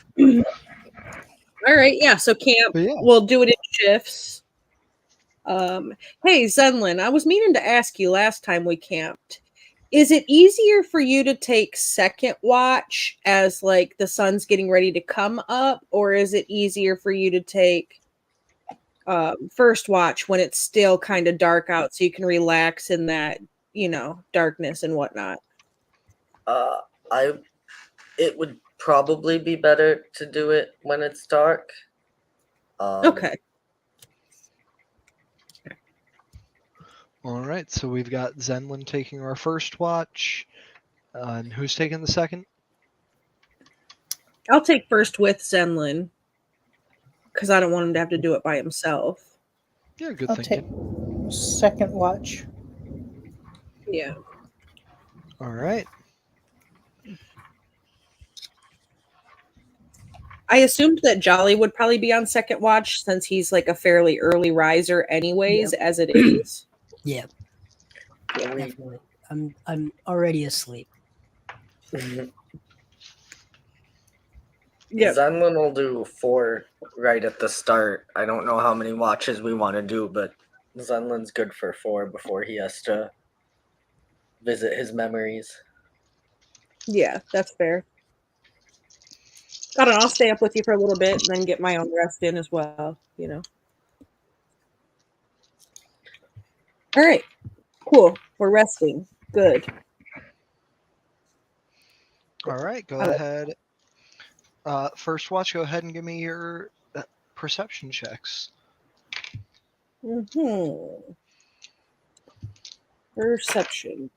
All right, yeah, so camp. But yeah. We'll do it in shifts. Hey, Zenlin, I was meaning to ask you last time we camped. Is it easier for you to take second watch as like the sun's getting ready to come up, or is it easier for you to take first watch when it's still kind of dark out so you can relax in that, darkness and whatnot? It would probably be better to do it when it's dark. Okay. All right, so we've got Zenlin taking our first watch. And who's taking the second? I'll take first with Zenlin because I don't want him to have to do it by himself. Yeah, good I'll thinking. take second watch. Yeah. All right. I assumed that Jolly would probably be on second watch since he's like a fairly early riser anyways, as it is. Yeah, Yeah, definitely. I'm already asleep. Yeah. Zenlin will do 4 right at the start. I don't know how many watches we want to do, but Zenlin's good for 4 before he has to visit his memories. Yeah, that's fair. I don't know. I'll stay up with you for a little bit and then get my own rest in as well, All right. Cool. We're resting. Good. All right, go ahead. First watch, go ahead and give me your perception checks. Mm-hmm. Perception.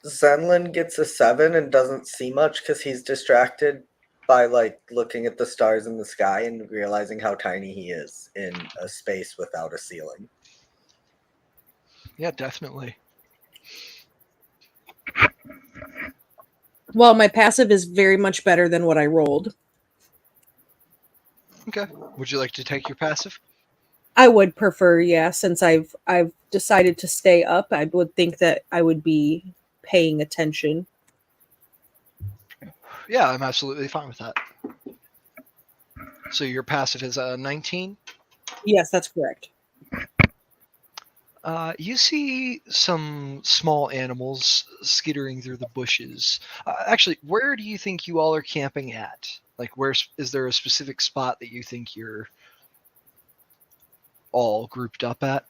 Zenlin gets a 7 and doesn't see much because he's distracted by like looking at the stars in the sky and realizing how tiny he is in a space without a ceiling. Yeah, definitely. Well, my passive is very much better than what I rolled. Okay. Would you like to take your passive? I would prefer, yeah, since I've decided to stay up, I would think that I would be paying attention. Yeah, I'm absolutely fine with that. So your passive is 19? Yes, that's correct. You see some small animals skittering through the bushes. Actually, where do you think you all are camping at? Like, is there a specific spot that you think you're all grouped up at?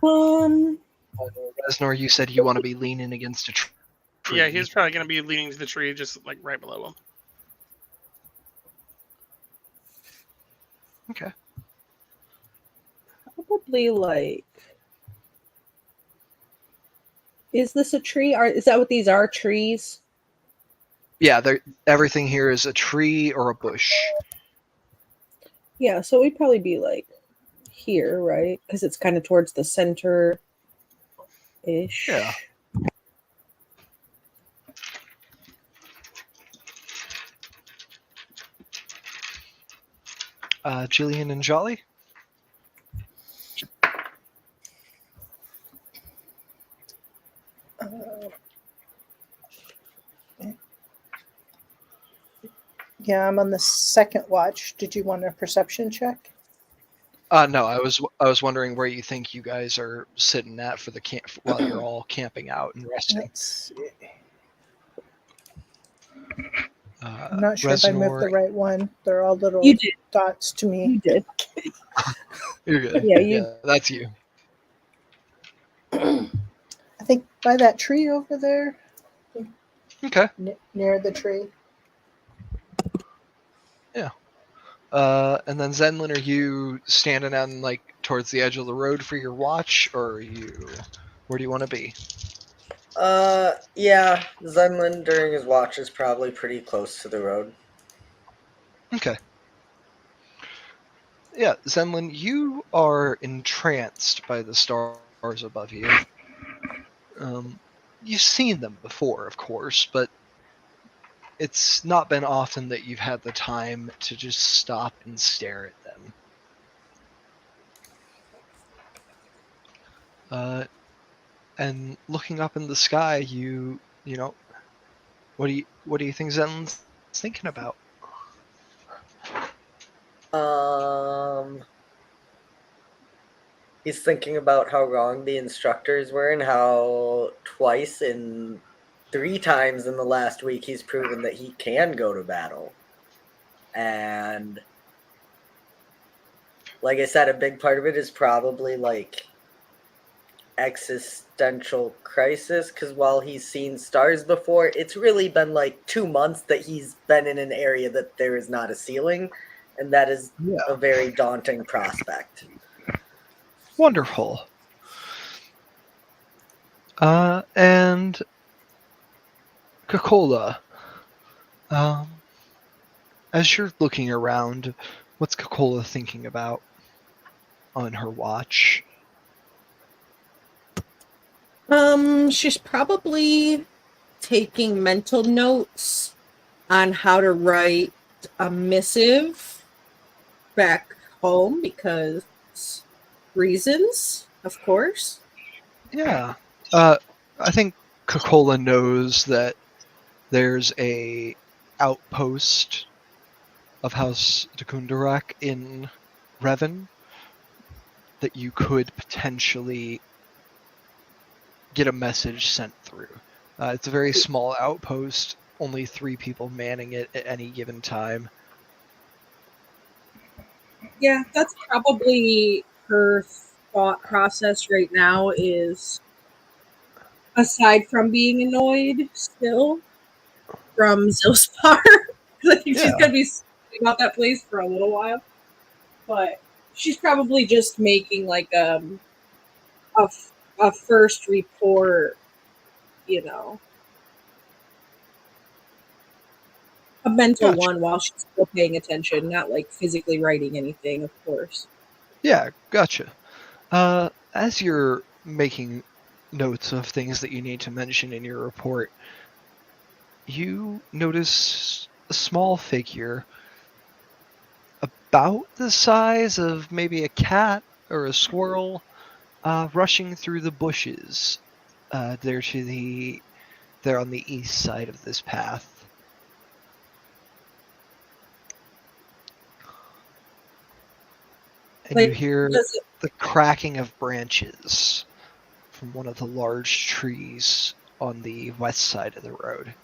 Resnor, you said you want to be leaning against a tree. Yeah, he's probably going to be leaning to the tree, just like right below him. Okay. Probably like. Is this a tree? Is that what these are? Trees? Yeah, everything here is a tree or a bush. Yeah, so we'd probably be like here, right? Because it's kind of towards the center ish. Yeah. Jillian and Jolly? Yeah, I'm on the second watch. Did you want a perception check? No, I was wondering where you think you guys are sitting at for the camp while you're all camping out and resting. Let's see. I'm not sure if I moved the Resnor, right one. They're all little You did. dots to me. You did. You're good. Yeah, that's you. I think by that tree over there. Okay. Near the tree. Yeah. And then Zenlin, are you standing on like towards the edge of the road for your watch, or where do you want to be? Yeah, Zenlin during his watch is probably pretty close to the road. Okay. Yeah, Zenlin, you are entranced by the stars above you. You've seen them before, of course, but it's not been often that you've had the time to just stop and stare at them. And looking up in the sky, you know, what do you think Zenlin's thinking about? He's thinking about how wrong the instructors were and how three times in the last week he's proven that he can go to battle. And like I said, a big part of it is probably like existential crisis, because while he's seen stars before, it's really been like 2 months that he's been in an area that there is not a ceiling, and that is a very daunting prospect. Wonderful. And Coca-Cola, as you're looking around, what's Coca-Cola thinking about on her watch? She's probably taking mental notes on how to write a missive back home because reasons, of course. Yeah. I think Coca-Cola knows that there's a outpost of House Dekundarak in Revan that you could potentially get a message sent through. It's a very small outpost, only 3 people manning it at any given time. Yeah, that's probably her thought process right now is, aside from being annoyed still from Zospar, I think she's going to be about that place for a little while. But she's probably just making like a first report, you know, a mental Gotcha. one while she's still paying attention, not like physically writing anything, of course. Yeah, gotcha. As you're making notes of things that you need to mention in your report, you notice a small figure about the size of maybe a cat or a squirrel rushing through the bushes there on the east side of this path. And you Like, hear does it, the cracking of branches from one of the large trees on the west side of the road.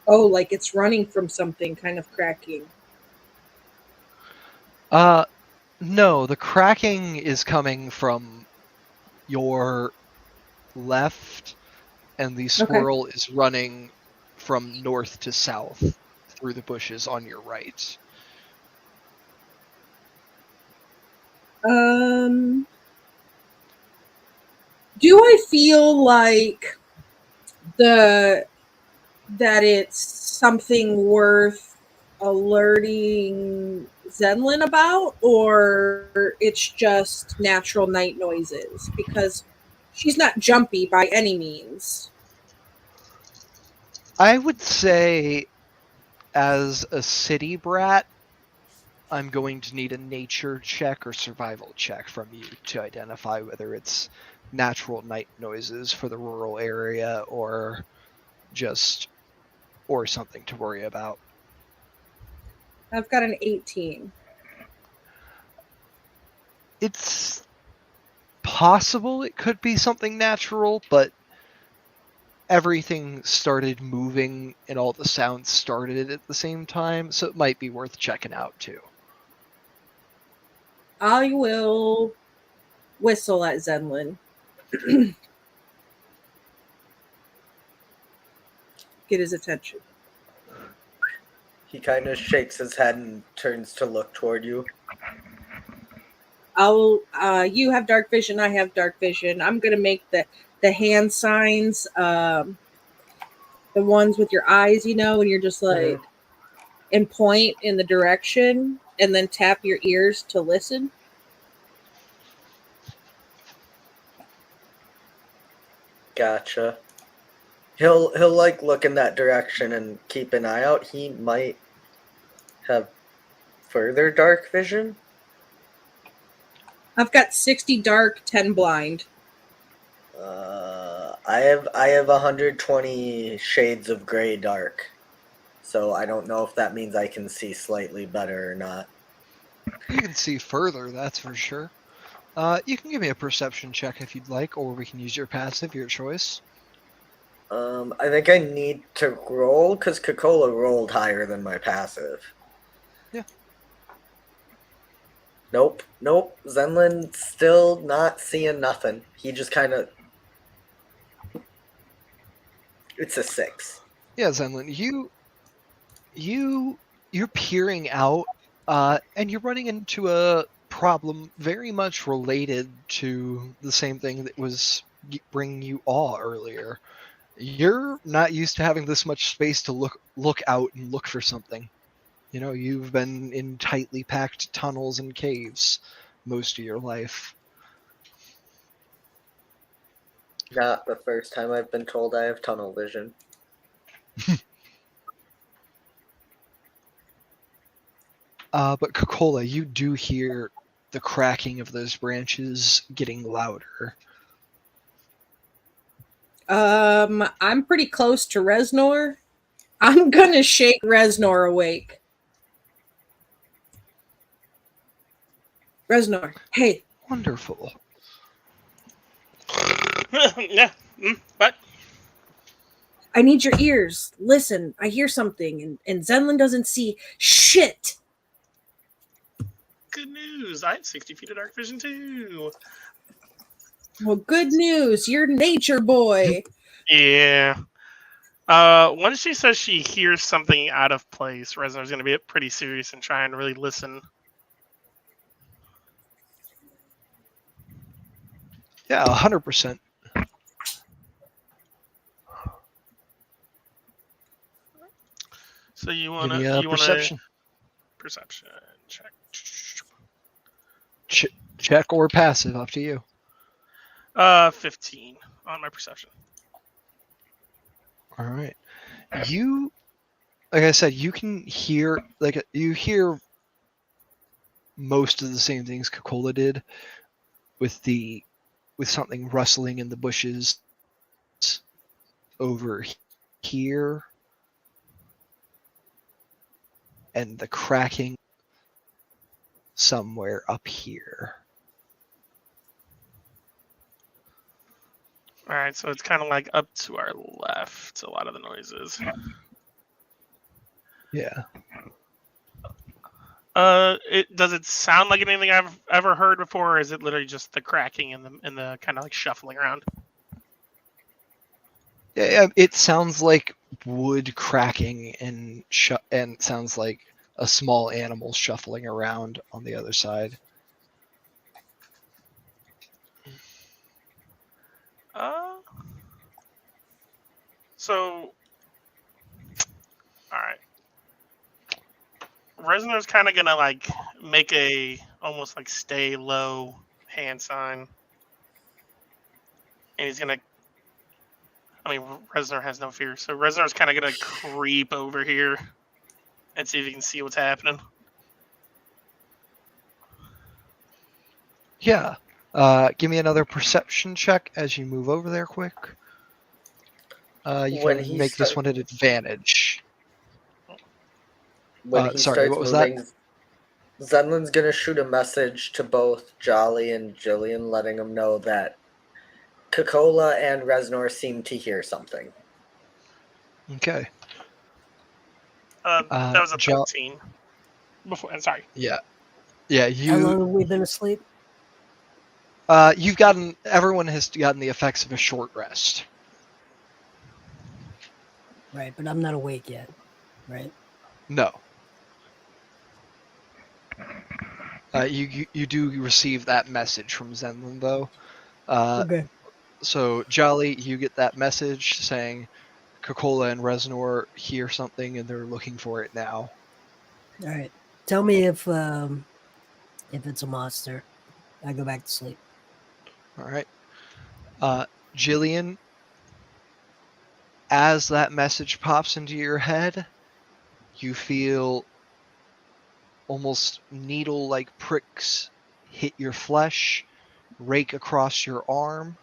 oh, like it's running from something, kind of cracking. No, the cracking is coming from your left, and the squirrel is running from north to south through the bushes on your right. Do I feel like that it's something worth alerting Zenlin about, or it's just natural night noises? Because she's not jumpy by any means. I would say, as a city brat, I'm going to need a nature check or survival check from you to identify whether it's natural night noises for the rural area or something to worry about. I've got an 18. It's possible it could be something natural, but everything started moving and all the sounds started at the same time, so it might be worth checking out too. I will whistle at Zenlin. Get his attention. He kind of shakes his head and turns to look toward you. You have dark vision, I have dark vision. I'm gonna make the hand signs, the ones with your eyes, you know, and you're just like, and point in the direction, and then tap your ears to listen. Gotcha. He'll like look in that direction and keep an eye out. He might have further dark vision. I've got 60 dark, 10 blind. I have 120 shades of gray dark. So I don't know if that means I can see slightly better or not. You can see further, that's for sure. You can give me a perception check if you'd like, or we can use your passive, your choice. I think I need to roll because Coca-Cola rolled higher than my passive. Yeah. Nope. Zenlin's still not seeing nothing. He just kind of... It's a 6. Yeah, Zenlin, you're peering out, and you're running into a problem very much related to the same thing that was bringing you awe earlier. You're not used to having this much space to look out and look for something. You know, you've been in tightly packed tunnels and caves most of your life. Not the first time I've been told I have tunnel vision. But Coca-Cola, you do hear the cracking of those branches getting louder. I'm pretty close to Reznor. I'm gonna shake Reznor awake. Reznor, hey. Wonderful. Yeah. What? I need your ears. Listen, I hear something, and Zenlin doesn't see shit. Good news. I have 60 feet of dark vision too. Well, good news. You're nature boy. Yeah. Once she says she hears something out of place, Resnor's going to be pretty serious and try and really listen. Yeah, 100%. So you Give want me a to perception perception check. check or passive, up to you. 15 on my perception. All right. You, like I said, you can hear, you hear most of the same things Coca-Cola did with something rustling in the bushes over here and the cracking somewhere up here. All right, so it's kind of like up to our left. A lot of the noises. Yeah. Does it sound like anything I've ever heard before, or is it literally just the cracking and the kind of like shuffling around? Yeah, it sounds like wood cracking and sounds like a small animal shuffling around on the other side. So, all right. Resnor's kind of gonna like make a almost like stay low hand sign, and he's gonna. I mean, Resnor has no fear, so Resnor's kind of gonna creep over here and see if he can see what's happening. Yeah. Give me another perception check as you move over there quick. You can make this one at advantage. When he sorry, starts what was moving, Zenlin's gonna shoot a message to both Jolly and Jillian, letting them know that Coca-Cola and Resnor seem to hear something. Okay. That was a 13. Before, I'm sorry. Yeah. How long have we been asleep? Everyone has gotten the effects of a short rest. Right, but I'm not awake yet, right? No. You do receive that message from Zenlin though. Okay. So Jolly, you get that message saying Coca-Cola and Resnor hear something and they're looking for it now. All right. Tell me if it's a monster. I go back to sleep. All right. Jillian, as that message pops into your head, you feel almost needle-like pricks hit your flesh, rake across your arm,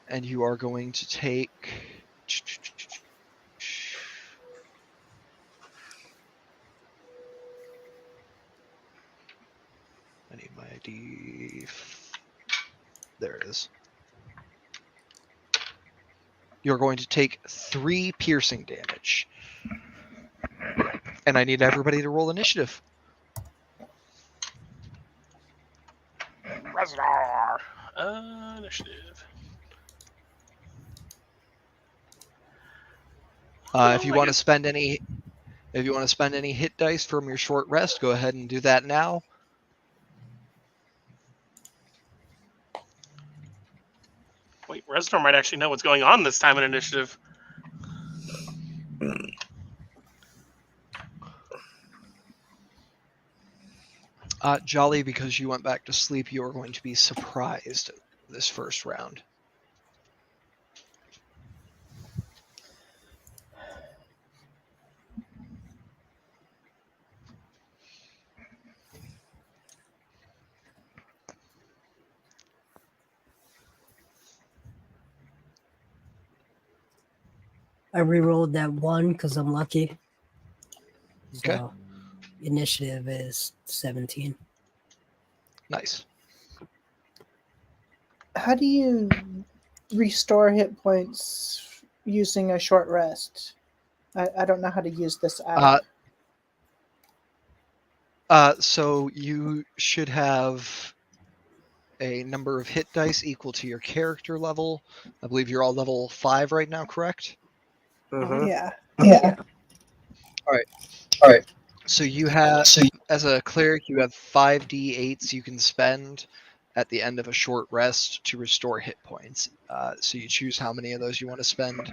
and you are going to take... I need my D... There it is. You're going to take 3 piercing damage. And I need everybody to roll initiative. Resnor! Initiative. If you want to spend any hit dice from your short rest, go ahead and do that now. Wait, Resnor might actually know what's going on this time in initiative. Jolly, because you went back to sleep, you are going to be surprised this first round. I re-rolled that 1 because I'm lucky. Okay. So, initiative is 17. Nice. How do you restore hit points using a short rest? I don't know how to use this app. So you should have a number of hit dice equal to your character level. I believe you're all level 5 right now, correct? Mhm. Yeah. Yeah. All right. So you have, as a cleric, you have 5d8s you can spend at the end of a short rest to restore hit points. So you choose how many of those you want to spend,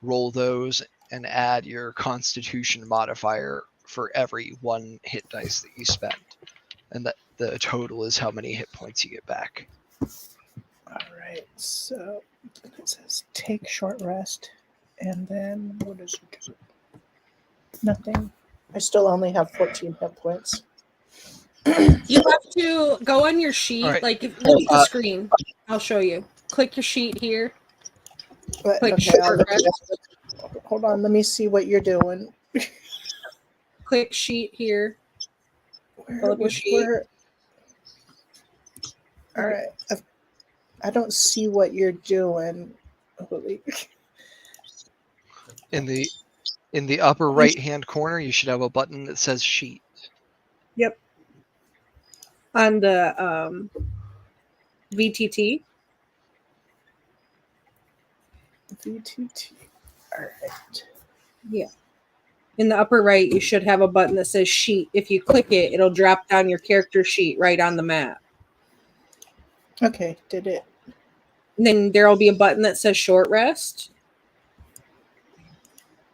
roll those, and add your Constitution modifier for every one hit dice that you spend, and that the total is how many hit points you get back. All right. So it says take short rest, and then what does it do? Nothing. I still only have 14 hit points. You have to go on your sheet. All right. Like, look at the screen. I'll show you. Click your sheet here. But, Click okay, I'll short look rest. at- hold on. Let me see what you're doing. Click sheet here. Pull up your sheet. All right. I don't see what you're doing. Holy. In the upper right hand corner, you should have a button that says sheet. Yep. On the VTT. VTT. All right. Yeah. In the upper right, you should have a button that says sheet. If you click it, it'll drop down your character sheet right on the map. Okay. Did it? And then there'll be a button that says short rest.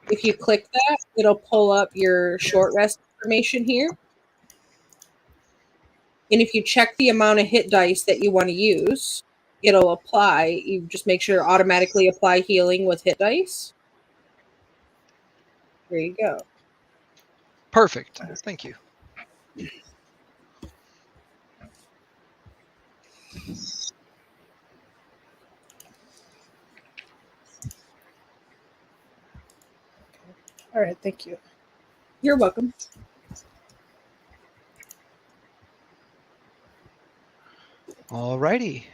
If you click that, it'll pull up your short rest information here. And if you check the amount of hit dice that you want to use, it'll apply. You just make sure to automatically apply healing with hit dice. There you go. Perfect. Thank you. All right. Thank you. You're welcome. Alrighty.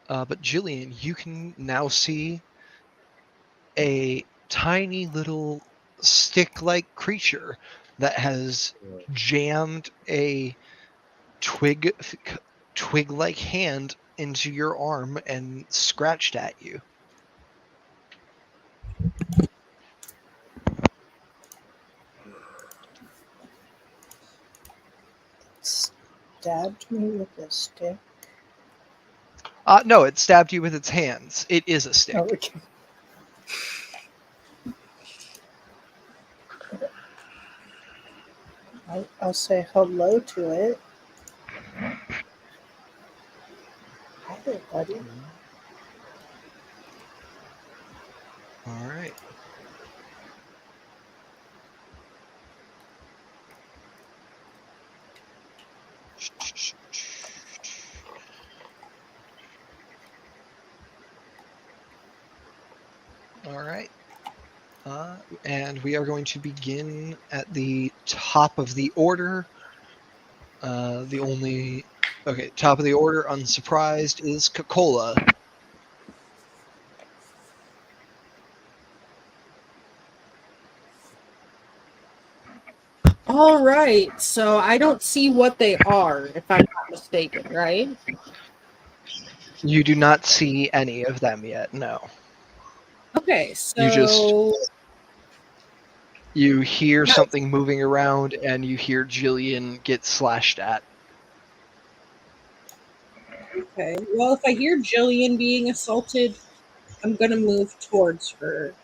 But Jillian, you can now see a tiny little stick-like creature that has jammed a twig-like hand into your arm and scratched at you. Stabbed me with a stick. No, it stabbed you with its hands. It is a stick. Oh, okay. I'll say hello to it. Hi there, buddy. All right. All right. And we are going to begin at the top of the order. Top of the order, unsurprised, is Coca-Cola. All right. So I don't see what they are, if I'm not mistaken, right? You do not see any of them yet, no. Okay, so You hear something moving around, and you hear Jillian get slashed at. okay. Well, if I hear Jillian being assaulted, I'm gonna move towards her.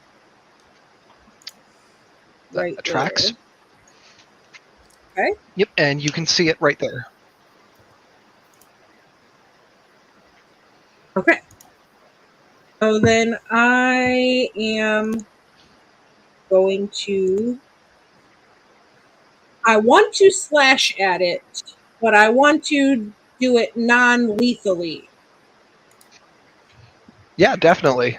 Right That tracks. There. Okay. Yep, and you can see it right there. Okay. So then I am going to. I want to slash at it, but I want to do it non-lethally. Yeah, definitely.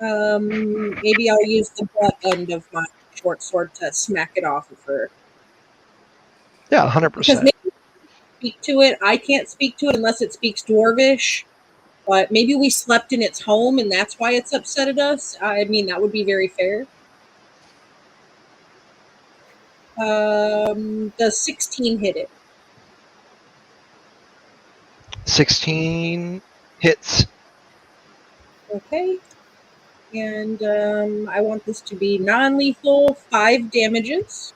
Maybe I'll use the butt end of my short sword to smack it off of her. Yeah, Because 100%. maybe speak to it. I can't speak to it unless it speaks Dwarvish. But maybe we slept in its home and that's why it's upset at us. I mean, that would be very fair. Does 16 hit it? 16 hits. Okay. And I want this to be non-lethal, 5 damages.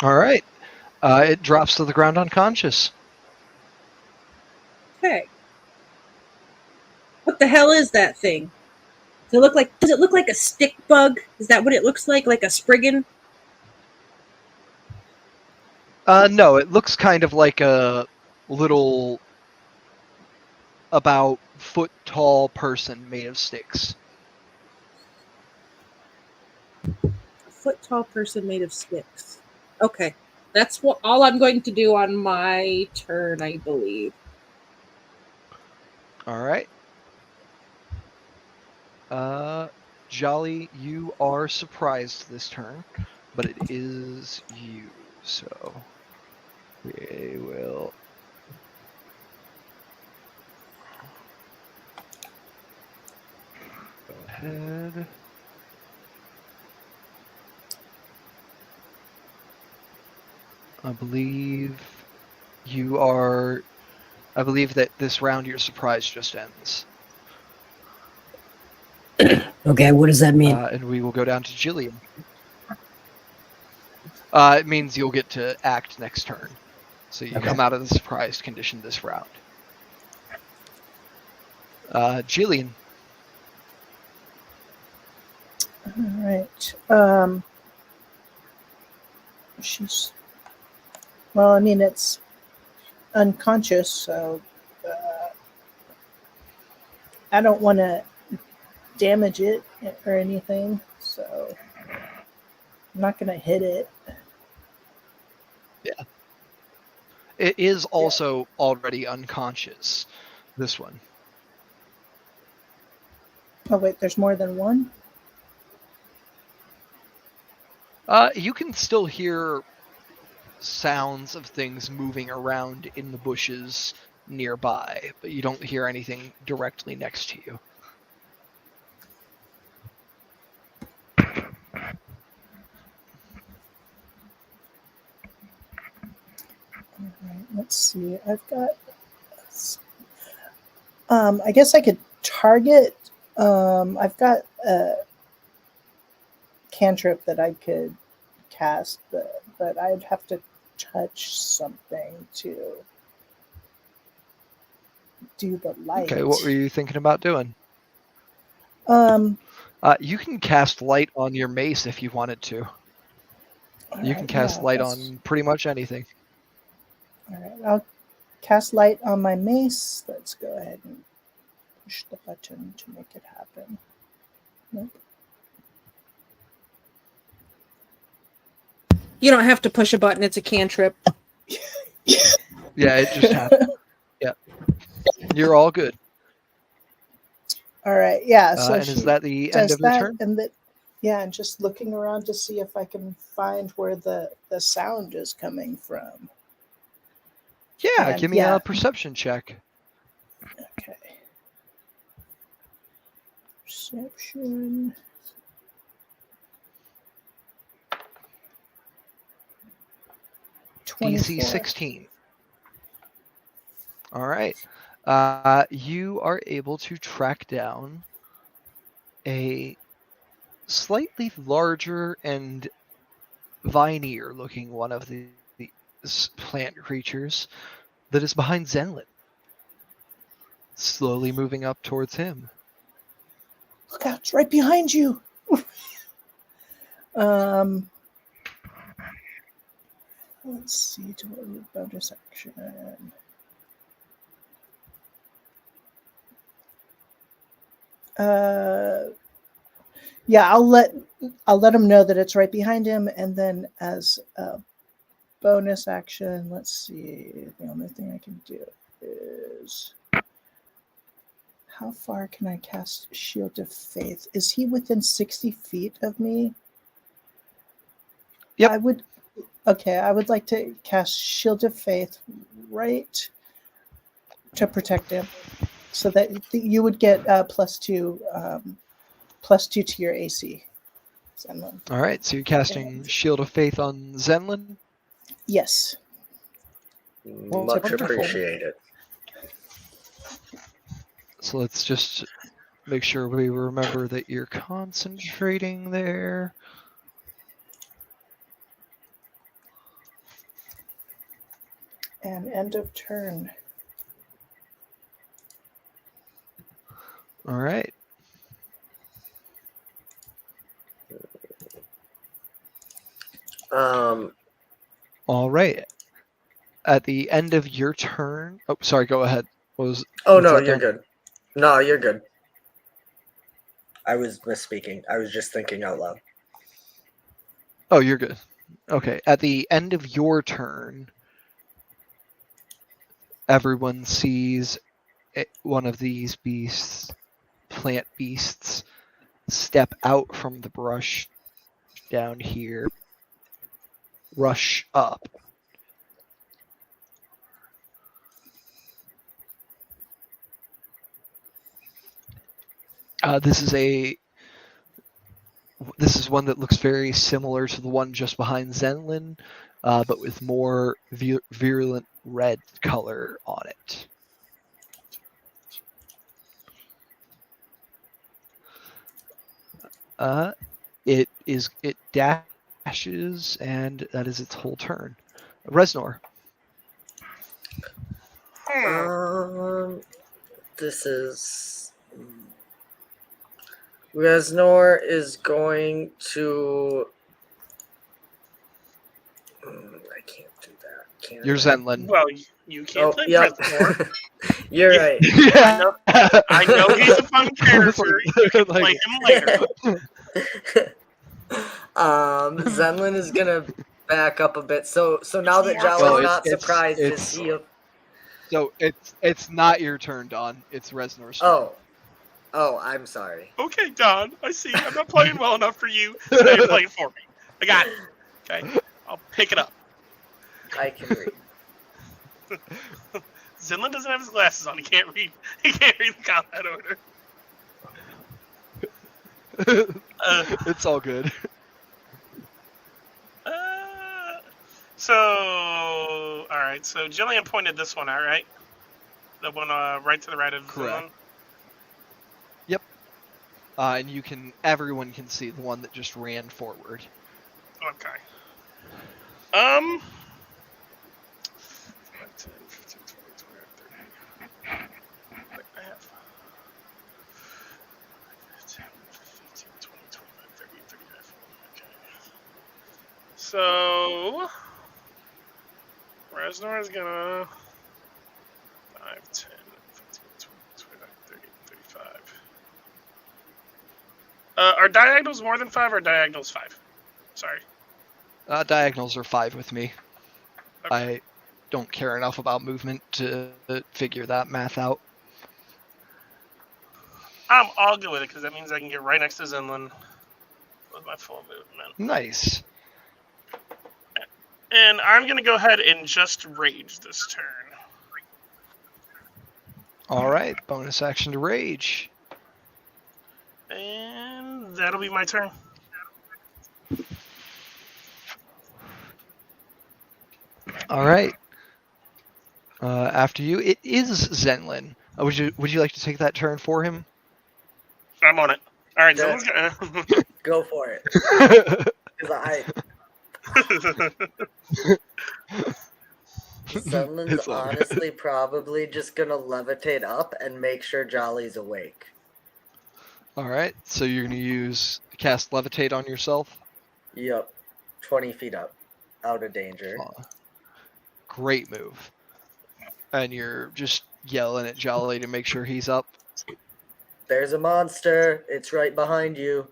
All right. It drops to the ground unconscious. Okay. What the hell is that thing? Does it look like a stick bug? Is that what it looks like? Like a spriggan? No, it looks kind of like a little, about foot tall person made of sticks. A foot tall person made of sticks. Okay. That's all I'm going to do on my turn, I believe. All right. Jolly, you are surprised this turn, but it is you, so we will. Go ahead. I believe that this round your surprise just ends. Okay, what does that mean? And we will go down to Jillian. It means you'll get to act next turn. So you come out of the surprised condition this round. Jillian. All right. Well, I mean, it's unconscious, so I don't want to damage it or anything, so I'm not going to hit it. Yeah. It is also already unconscious, this one. Oh, wait, there's more than one? You can still hear sounds of things moving around in the bushes nearby, but you don't hear anything directly next to you. All right, let's see. I've got... I guess I could target... I've got a cantrip that I could cast, but I'd have to touch something to do the light. Okay, what were you thinking about doing? You can cast light on your mace if you wanted to. You can cast light on pretty much anything. All right, I'll cast light on my mace. Let's go ahead and push the button to make it happen. Nope. You don't have to push a button. It's a cantrip. Yeah, it just happened. Yeah. You're all good. All right, yeah. So and is that the end of your turn? And and just looking around to see if I can find where the sound is coming from. Yeah, And, give me a perception check. Okay. Perception. DC 16. All right. You are able to track down a slightly larger and vinier looking one of the plant creatures that is behind Zenlin, slowly moving up towards him. Look out, it's right behind you. Let's see, do a bonus action. Yeah, I'll let him know that it's right behind him, and then as a bonus action, let's see. The only thing I can do is how far can I cast Shield of Faith? Is he within 60 feet of me? Yep. I would like to cast Shield of Faith right to protect him, so that you would get +2 to your AC. Zenlin. All right, so you're casting Shield of Faith on Zenlin? Yes. Much appreciated. So let's just make sure we remember that you're concentrating there. And end of turn. All right. All right. At the end of your turn. Oh, sorry. Go ahead. Oh what's no, that you're done? good. No, you're good. I was misspeaking. I was just thinking out loud. Oh, you're good. Okay. At the end of your turn, everyone sees one of these beasts, plant beasts, step out from the brush down here, rush up. This is one that looks very similar to the one just behind Zenlin, but with more virulent red color on it. It dashes, and that is its whole turn. Reznor. This is Reznor is going to. I can't do that. Can You're I? Zenlin. Well, you can't play Reznor. You're right. I know he's a fun character. You can play him later. Zenlin is gonna back up a bit. So now that Jolly's not surprised to see him. So it's not your turn, Don. It's Reznor's turn. Oh, I'm sorry. Okay, Don. I see. I'm not playing well enough for you. So now you're playing for me. I got it. Okay, I'll pick it up. I can read. Zenlin doesn't have his glasses on. He can't read. He can't read the combat order. It's all good. All right. So Jillian pointed this one out, right? The one right to the right of Correct. Zenlin? Yep. And everyone can see the one that just ran forward. Okay. 5, 10, 15, 20, 30. Wait, I have 10, 15, 20, 25, 30, 35. Okay. So Reznor is gonna 5, 10, 15, 20, 25, 30, 35. Are diagonals more than 5 or diagonals 5? Sorry. Diagonals are 5 with me. Okay. I don't care enough about movement to figure that math out. I'm all good with it because that means I can get right next to Zenlin with my full movement. Nice. And I'm going to go ahead and just rage this turn. All right, bonus action to rage. And that'll be my turn. All right. After you, it is Zenlin. Would you like to take that turn for him? I'm on it. All right, Yeah. Zenlin's gonna... Go for it. 'Cause Zenlin's It's all good. honestly probably just gonna levitate up and make sure Jolly's awake. All right, so you're gonna cast levitate on yourself. Yep. 20 feet up. Out of danger. Great move. And you're just yelling at Jolly to make sure he's up. There's a monster. It's right behind you.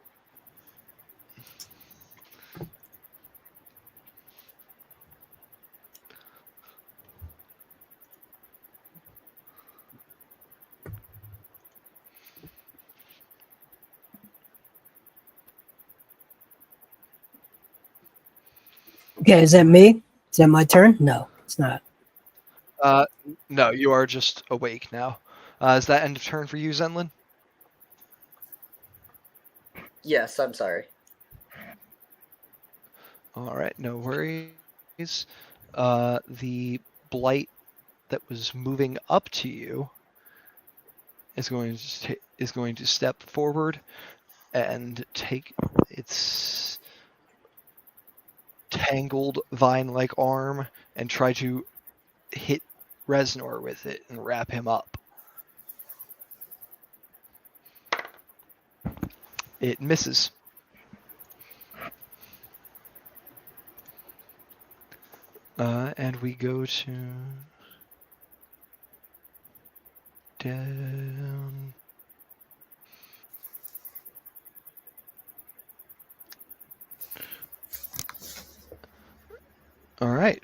Okay, is that me? Is that my turn? No, it's not. No, you are just awake now. Is that end of turn for you, Zenlin? Yes, I'm sorry. All right, no worries. The blight that was moving up to you is going to step forward and take its tangled vine-like arm and try to hit Reznor with it and wrap him up. It misses. And we go to down. All right.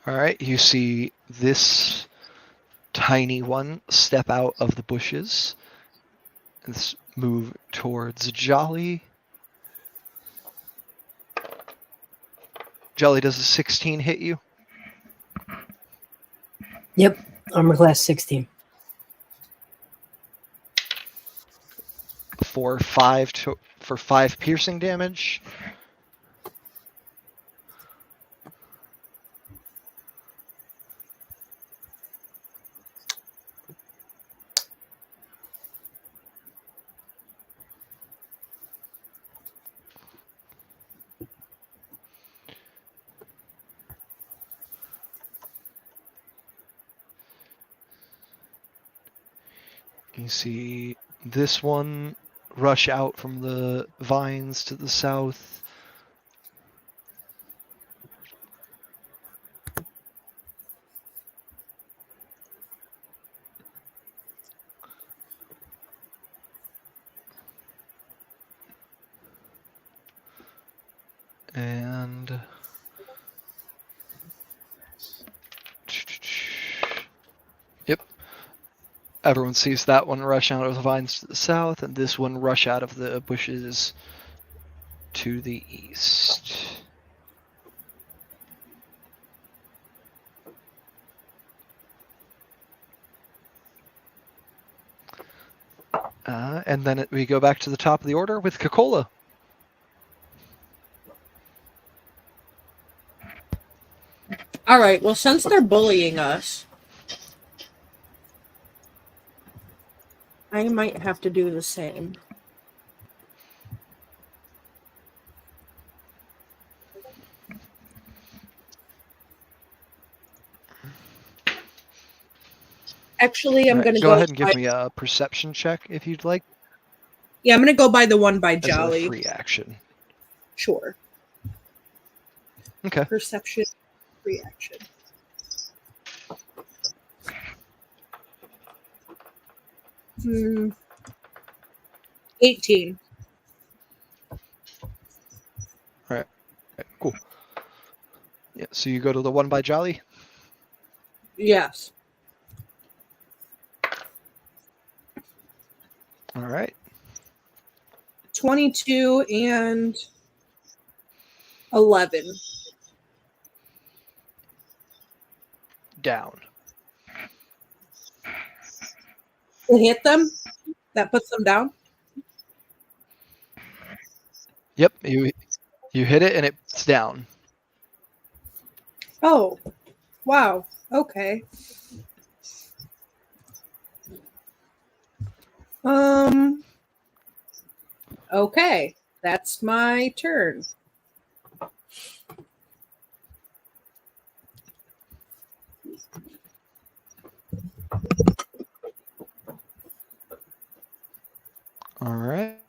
All right, you see this tiny one step out of the bushes and move towards Jolly. Jolly, does a 16 hit you? Yep, armor class 16. For 5 piercing damage. You see this one rush out from the vines to the south. And yep. Everyone sees that one rush out of the vines to the south, and this one rush out of the bushes to the east. And then we go back to the top of the order with Coca-Cola. All right. Well, since they're bullying us, I might have to do the same. Actually, I'm All right, going to go ahead and give me a perception check if you'd like. Yeah, I'm going to go by the one by As a Jolly. free action. Sure. Okay. Perception, free action. Hmm. 18. All right, cool. Yeah, so you go to the one by Jolly. Yes. All right. 22 and 11. Down. To hit them? That puts them down? Yep, you hit it and it's down. Oh, wow. Okay. Okay. That's my turn. All right.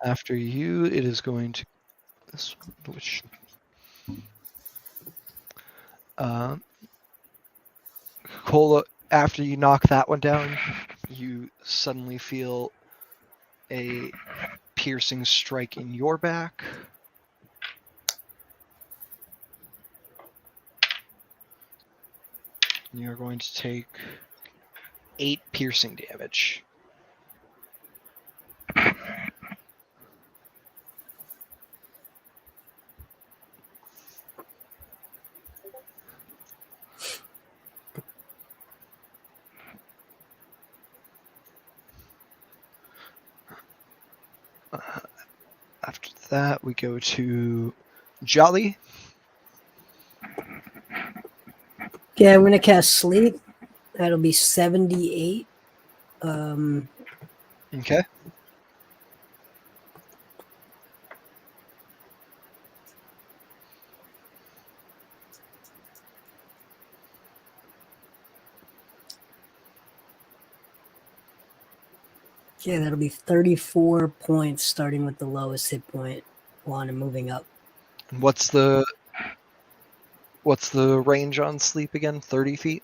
After you, it is going to this one, which Cola. After you knock that one down, you suddenly feel a piercing strike in your back. You're going to take 8 piercing damage. that, we go to Jolly. Okay, I'm gonna cast Sleep. That'll be 78. Okay. Yeah, that'll be 34 points, starting with the lowest hit point one and moving up. What's the range on sleep again? 30 feet?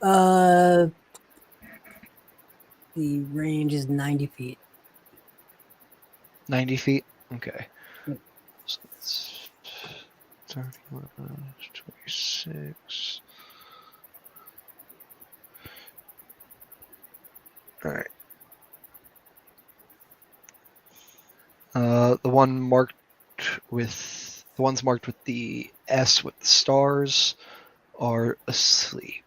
The range is 90 feet. 90 feet? Okay. Yep. So it's 31, 26. All right. The ones marked with the S with the stars are asleep.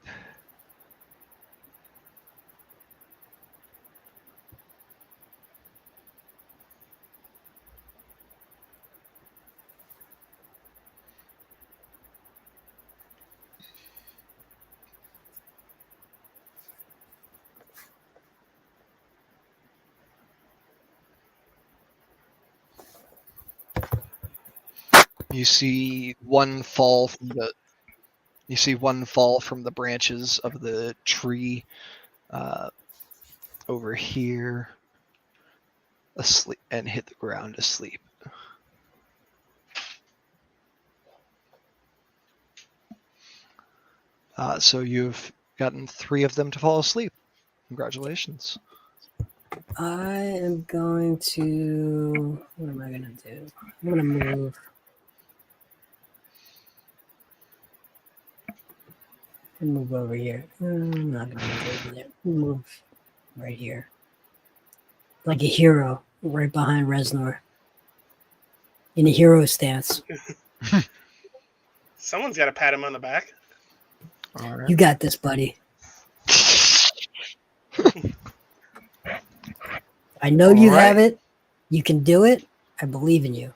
You see one fall from the branches of the tree over here, asleep, and hit the ground asleep. So you've gotten 3 of them to fall asleep. Congratulations. I am going to. What am I gonna do? I'm gonna move. And move over here. I'm not gonna move over there. Move right here. Like a hero, right behind Reznor. In a hero stance. Someone's got to pat him on the back. All right. You got this, buddy. I know you All right. have it. You can do it. I believe in you.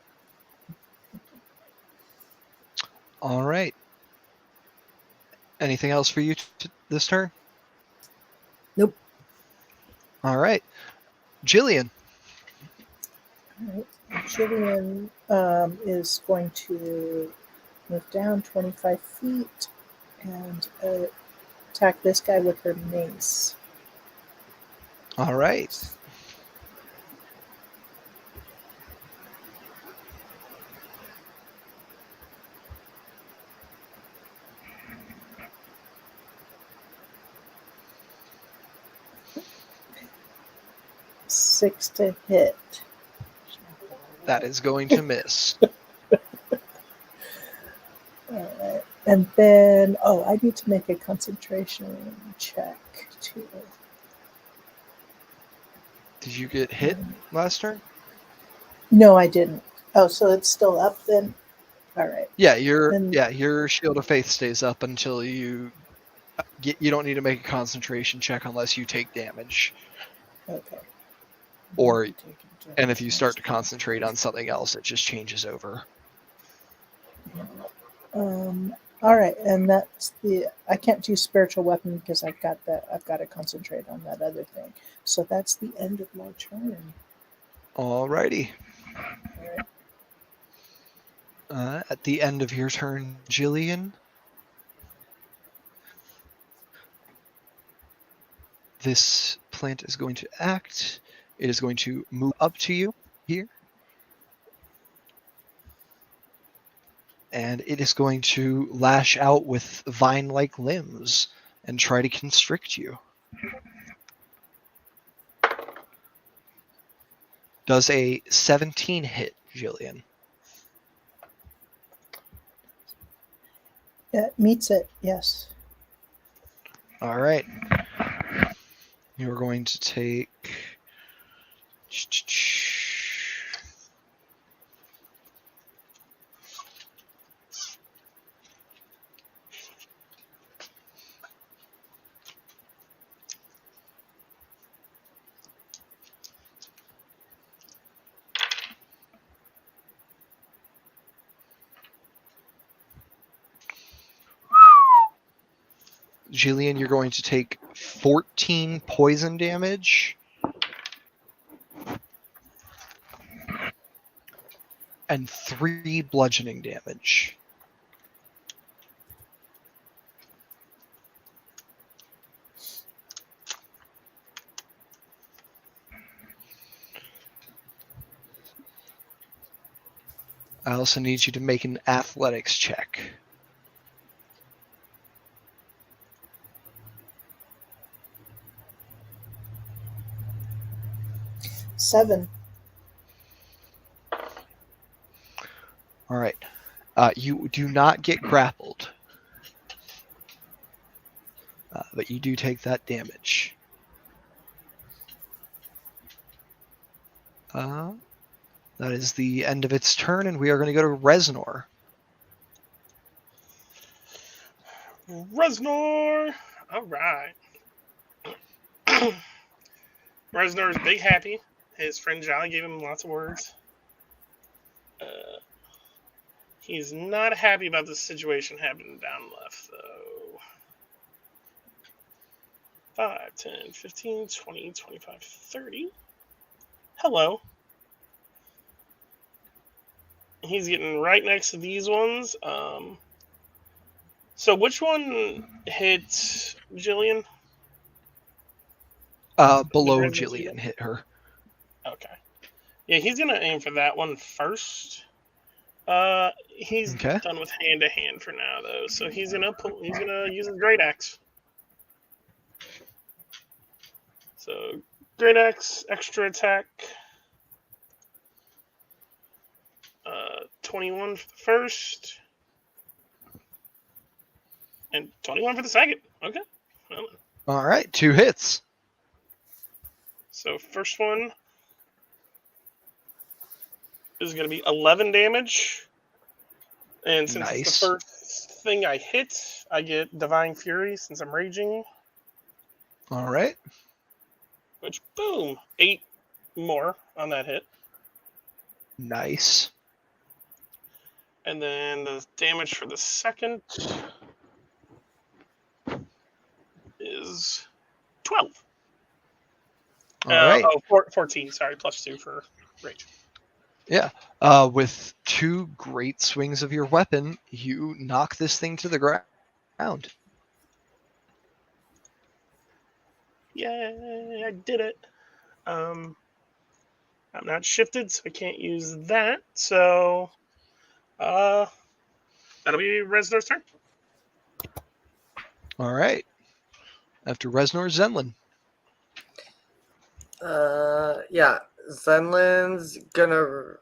All right. Anything else for you this turn? Nope. All right. Jillian. All right. Jillian is going to move down 25 feet and attack this guy with her mace. All right. Six to hit. That is going to miss. Alright. And then, I need to make a concentration check too. Did you get hit last turn? No, I didn't. Oh, so it's still up then? Alright. Yeah, Then- your Shield of Faith stays up until you don't need to make a concentration check unless you take damage. Okay. And if you start to concentrate on something else, it just changes over. All right, and that's I can't do spiritual weapon because I've got to concentrate on that other thing. So that's the end of my turn. Alrighty. All right. At the end of your turn, Jillian, this plant is going to act. It is going to move up to you here. And it is going to lash out with vine-like limbs and try to constrict you. Does a 17 hit, Jillian? It meets it, yes. All right. You're going to take... Jillian, you're going to take 14 poison damage. And 3 bludgeoning damage. I also need you to make an athletics check. Seven. All right. You do not get grappled, but you do take that damage. That is the end of its turn, and we are going to go to Reznor. Reznor! Alright. Reznor's big happy. His friend Jolly gave him lots of words. He's not happy about the situation happening down left, though. 5, 10, 15, 20, 25, 30. Hello. He's getting right next to these ones. So which one hit Jillian? Below Jillian hit her. Okay. Yeah, he's gonna aim for that one first. He's done with hand to hand for now, though. So he's gonna use his great axe. So great axe, extra attack. 21 for the first, and 21 for the second. Okay. Well, all right, 2 hits. So first one is going to be 11 damage. And since it's the first thing I hit, I get Divine Fury since I'm raging. All right. Which, boom, 8 more on that hit. Nice. And then the damage for the second is 12. All right. 14, sorry, plus 2 for rage. Yeah. With 2 great swings of your weapon, you knock this thing to the ground. Yay, I did it. I'm not shifted, so I can't use that. So, that'll be Reznor's turn. All right. After Reznor, Zenlin. Yeah, Zenlin's gonna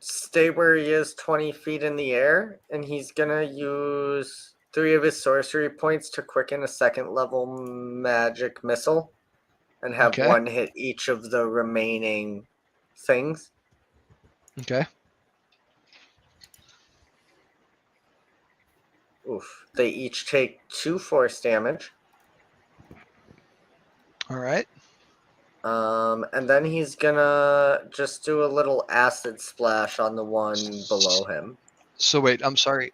stay where he is 20 feet in the air, and he's gonna use 3 of his sorcery points to quicken a 2nd level magic missile and have 1 hit each of the remaining things. Okay. Oof. They each take 2 force damage. All right. And then he's gonna just do a little acid splash on the one below him. So wait, I'm sorry.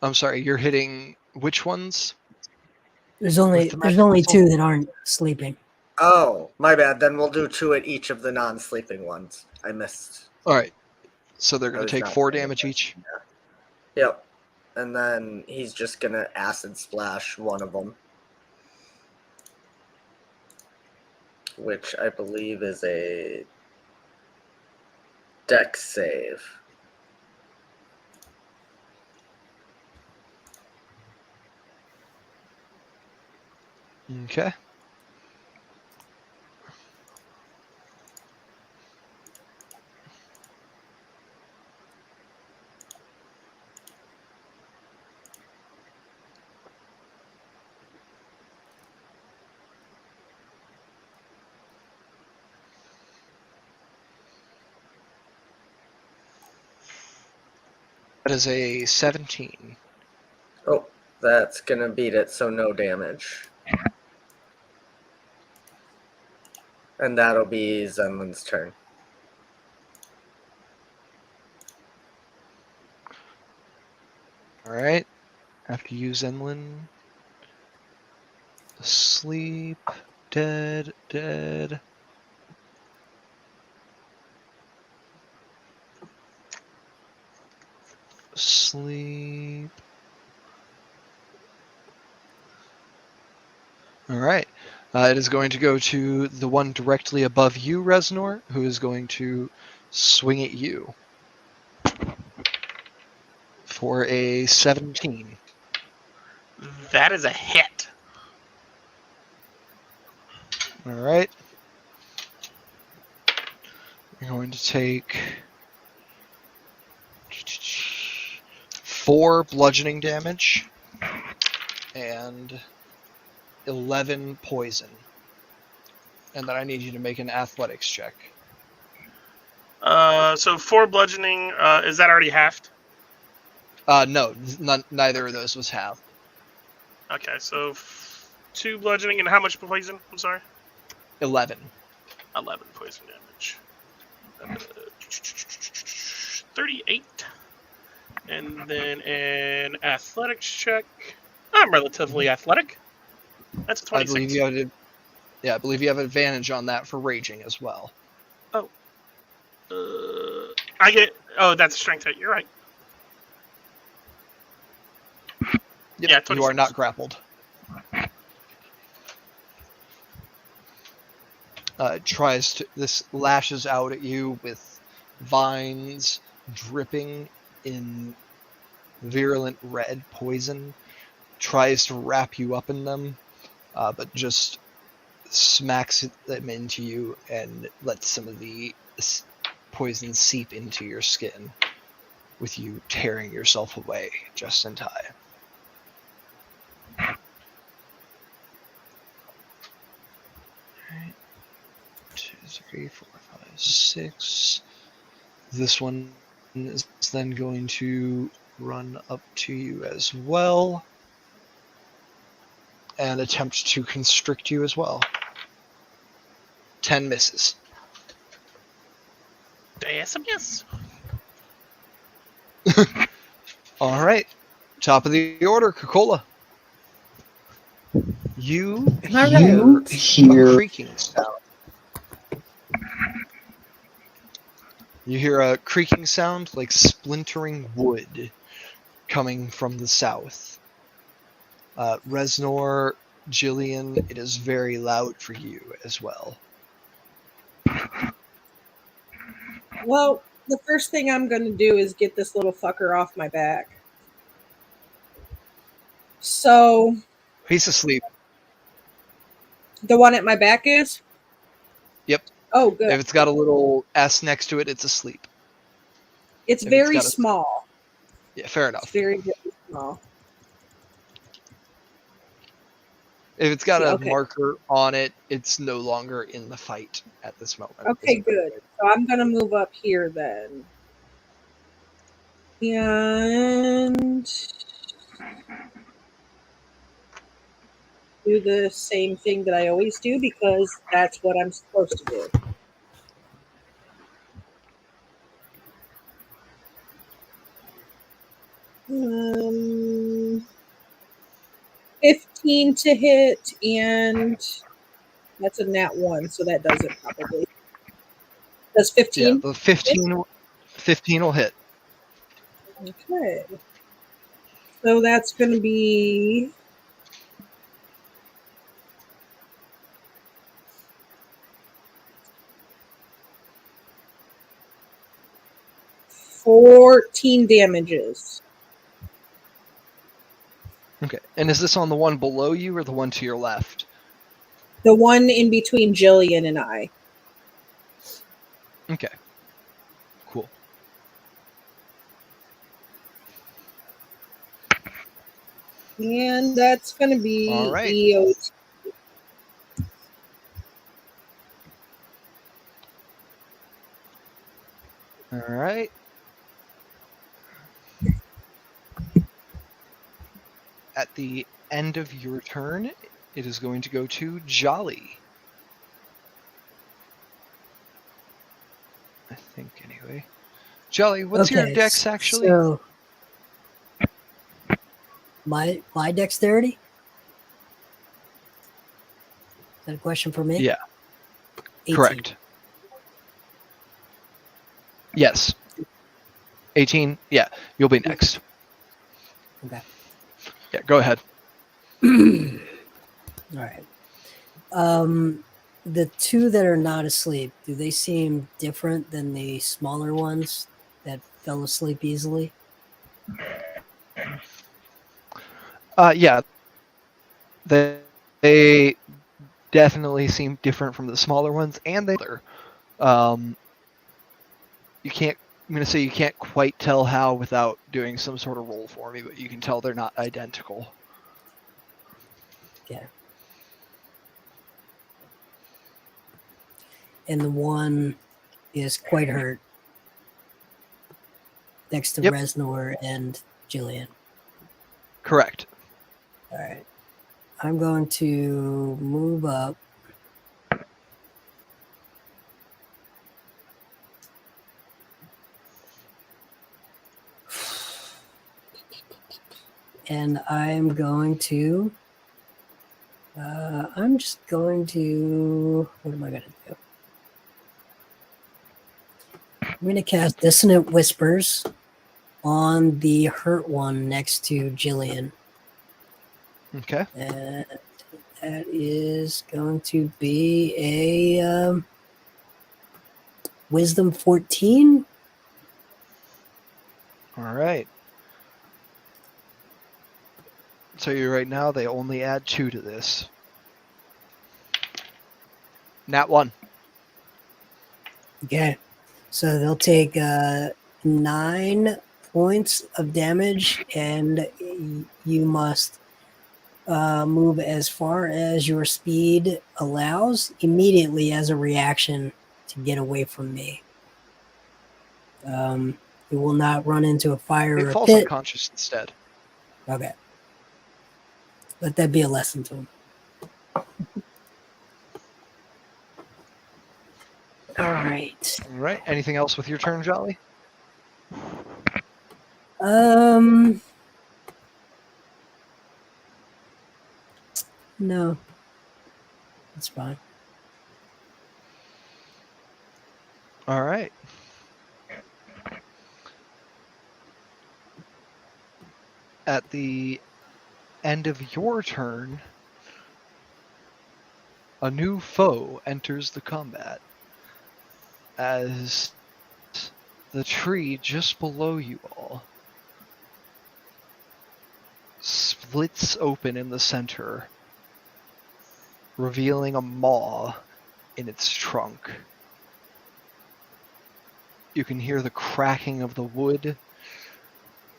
You're hitting which ones? There's only 2 that aren't sleeping. Oh, my bad. Then we'll do 2 at each of the non-sleeping ones. I missed. All right. So they're going to take 4 damage each? Yeah. Yep. And then he's just going to acid splash one of them, which I believe is a dex save. Okay. That is a 17. Oh, that's going to beat it, so no damage. And that'll be Zenlin's turn. All right. After you, Zenlin, Sleep. Dead. Dead. Sleep. All right. It is going to go to the one directly above you, Reznor, who is going to swing at you for a 17. That is a hit. All right. You're going to take 4 bludgeoning damage and 11 poison. And then I need you to make an athletics check. So 4 bludgeoning. Is that already halved? No, neither of those was halved. Okay, so 2 bludgeoning and how much poison? I'm sorry. 11. 11 poison damage. 38. And then an athletics check. I'm relatively athletic. That's a 26. I believe you have I believe you have advantage on that for raging as well. I get. Oh, that's a strength hit. You're right. Yep, Yeah, you are 26. not grappled. This lashes out at you with vines dripping in virulent red poison. Tries to wrap you up in them, but just smacks them into you and lets some of the poison seep into your skin, with you tearing yourself away just in time. 2, 3, 4, 5, 6. This one is then going to run up to you as well and attempt to constrict you as well. 10 misses. That's a miss. All right, top of the order, Coca-Cola. You hear a creaking sound. You hear a creaking sound like splintering wood coming from the south. Reznor, Jillian, it is very loud for you as well. Well, the first thing I'm going to do is get this little fucker off my back. So, He's asleep. the one at my back is? Yep. Oh, good. If it's got a little S next to it, it's asleep. It's if very it's got a- small. Yeah, fair It's enough. very, very small. If it's got a Okay. marker on it, it's no longer in the fight at this moment. Okay, good. So I'm going to move up here then. And do the same thing that I always do because that's what I'm supposed to do. Um, 15 to hit, and that's a nat 1, so that does it probably. Does 15? Yeah, the 15 will hit. Okay. So that's going to be 14 damages. Okay. And is this on the one below you or the one to your left? The one in between Jillian and I. Okay. Cool. And that's going to be All right. EOT. All right. At the end of your turn, it is going to go to Jolly. I think, anyway. Jolly, what's your dex, actually? So my dexterity? that a question for me? Yeah. 18. Correct. Yes. 18. Yeah, you'll be next. Okay. Yeah, go ahead. All right. The two that are not asleep, do they seem different than the smaller ones that fell asleep easily? Yeah, they definitely seem different from the smaller ones, and you can't. I'm gonna say you can't quite tell how without doing some sort of roll for me, but you can tell they're not identical. Okay. And the one is quite hurt next to Yep. Reznor and Jillian. Correct. All right. I'm going to move up. And I'm going to. I'm just going to. What am I going to do? I'm going to cast Dissonant Whispers on the hurt one next to Jillian. Okay. And that is going to be a Wisdom 14. All right. So you right now they only add 2 to this. Nat 1. Okay. So they'll take 9 points of damage, and you must move as far as your speed allows immediately as a reaction to get away from me. You will not run into a fire It or a falls pit. unconscious instead. Okay. Let that be a lesson to him. All right. All right. Anything else with your turn, Jolly? No. That's fine. All right. At the end of your turn, a new foe enters the combat as the tree just below you all splits open in the center, revealing a maw in its trunk. You can hear the cracking of the wood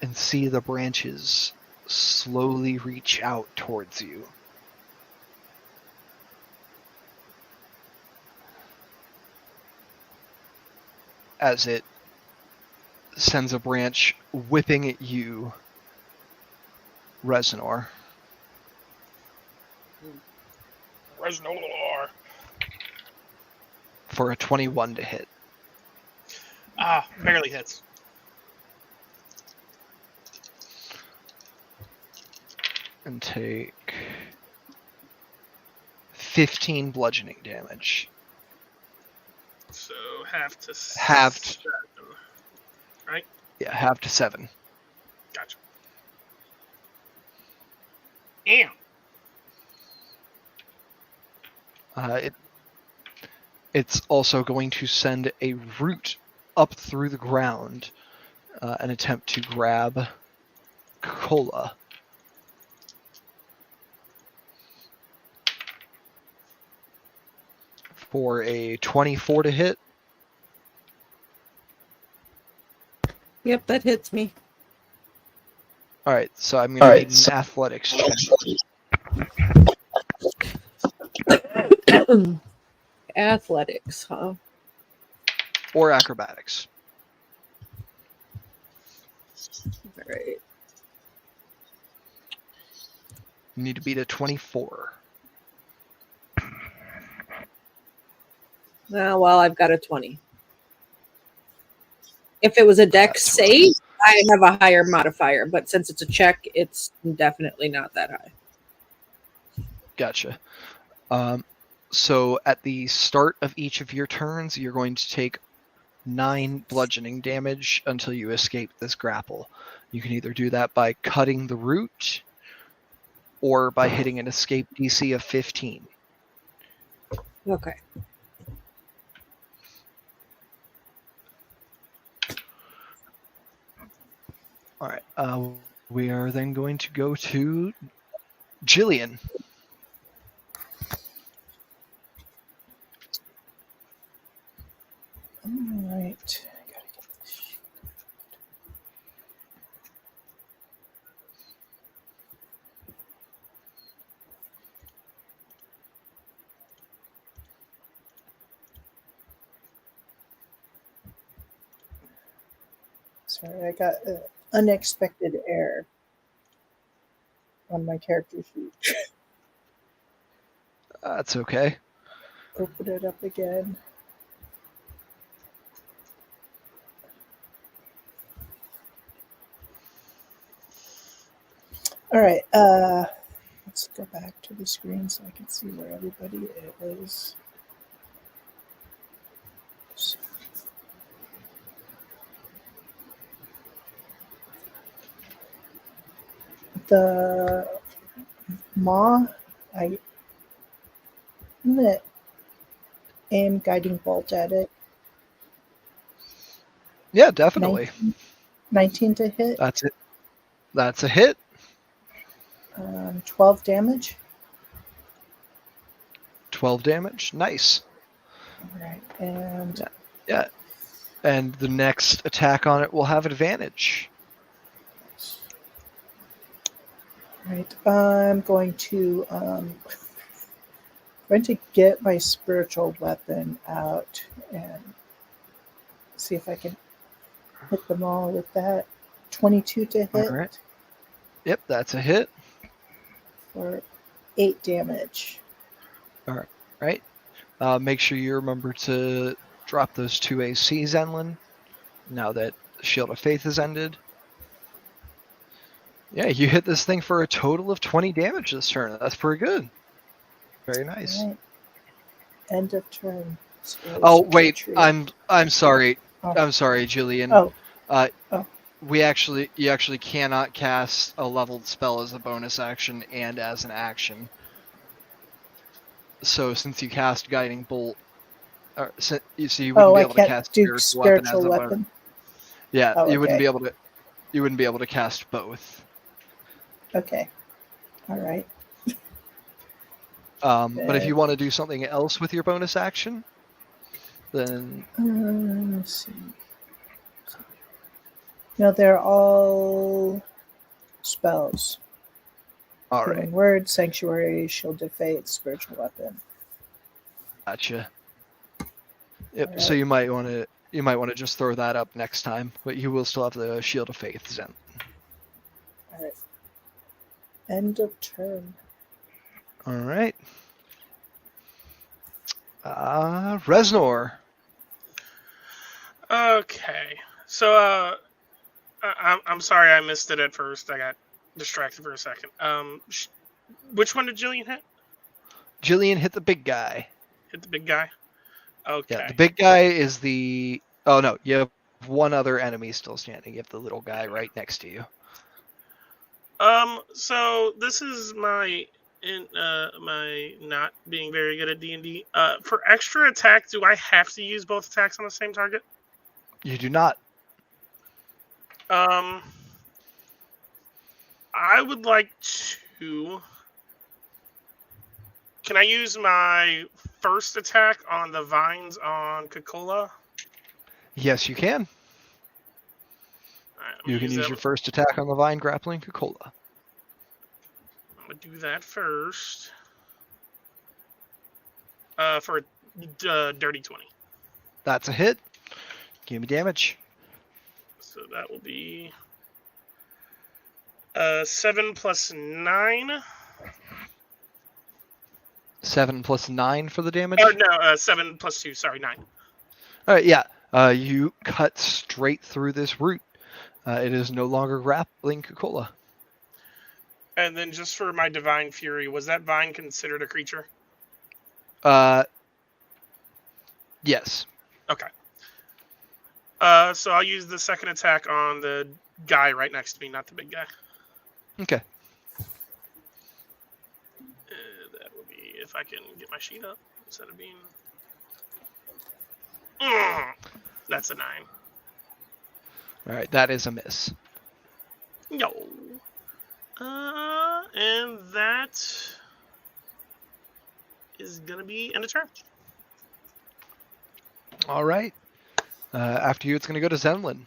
and see the branches slowly reach out towards you. As it sends a branch whipping at you, Reznor. Reznor. For a 21 to hit. Barely hits. And take 15 bludgeoning damage. So half to Halved. 7. Right? Yeah, half to 7. Gotcha. Damn. It's also going to send a root up through the ground and attempt to grab Cola. For a 24 to hit. Yep, that hits me. All right, so I'm going to need an athletics check. Athletics, huh? Or acrobatics. All right. You need to beat a 24. Well, I've got a 20. If it was a dex save, I have a higher modifier, but since it's a check, it's definitely not that high. Gotcha. So at the start of each of your turns, you're going to take 9 bludgeoning damage until you escape this grapple. You can either do that by cutting the root or by hitting an escape DC of 15. Okay. All right. We are then going to go to Jillian. All right. I gotta get this sheet. Sorry, I got an unexpected error on my character sheet. That's okay. Open it up again. All right. Let's go back to the screen so I can see where everybody is. So, the maw, I'm gonna aim guiding bolt at it. Yeah, definitely. 19 to hit. That's it. That's a hit. 12 damage. 12 damage. Nice. All right, and Yeah. And the next attack on it will have advantage. right, I'm going to get my spiritual weapon out and see if I can hit them all with that. 22 to hit. All right. Yep, that's a hit. For 8 damage. Right. Make sure you remember to drop those 2 AC, Zenlin, now that Shield of Faith has ended. Yeah, you hit this thing for a total of 20 damage this turn. That's pretty good. Very nice. All right. End of turn. Oh, wait. I'm sorry. Oh. I'm sorry, Jillian. Oh. You actually cannot cast a leveled spell as a bonus action and as an action. So since you cast Guiding Bolt, so you wouldn't be able to cast do spiritual weapon. weapon. Yeah, Oh, you wouldn't okay. be able to. You wouldn't be able to cast both. Okay. All right. But if you want to do something else with your bonus action, then Let's see. No, they're all spells. all right, Healing Word, Sanctuary, Shield of Fate, Spiritual Weapon. gotcha. Yep. All So right. you might want to just throw that up next time, but you will still have the Shield of Faith, Zen. All right. End of turn. All right. Reznor. Okay. So, I'm sorry I missed it at first. I got distracted for a second. Which one did Jillian hit? Jillian hit the big guy. Hit the big guy? Okay. Yeah, the big guy is the. Oh no, you have one other enemy still standing. You have the little guy right next to you. So this is my not being very good at D&D. For extra attack, do I have to use both attacks on the same target? You do not. I would like to. Can I use my first attack on the vines on Coca-Cola? Yes, you can. Alright, You can use your first attack on the vine grappling Coca-Cola. I'm gonna do that first. For a dirty 20. That's a hit. Give me damage. So that will be 7 plus 9. 7 plus 9 for the damage. Oh no, 7 plus 2. Sorry, 9. All right, yeah. You cut straight through this root. It is no longer grappling Coca-Cola. And then just for my divine fury, was that vine considered a creature? Yes. Okay. So I'll use the second attack on the guy right next to me, not the big guy. Okay. That will be if I can get my sheet up instead of being. That's a 9. All right, that is a miss. Yo. And that is gonna be end of turn. All right. After you, it's going to go to Zenlin.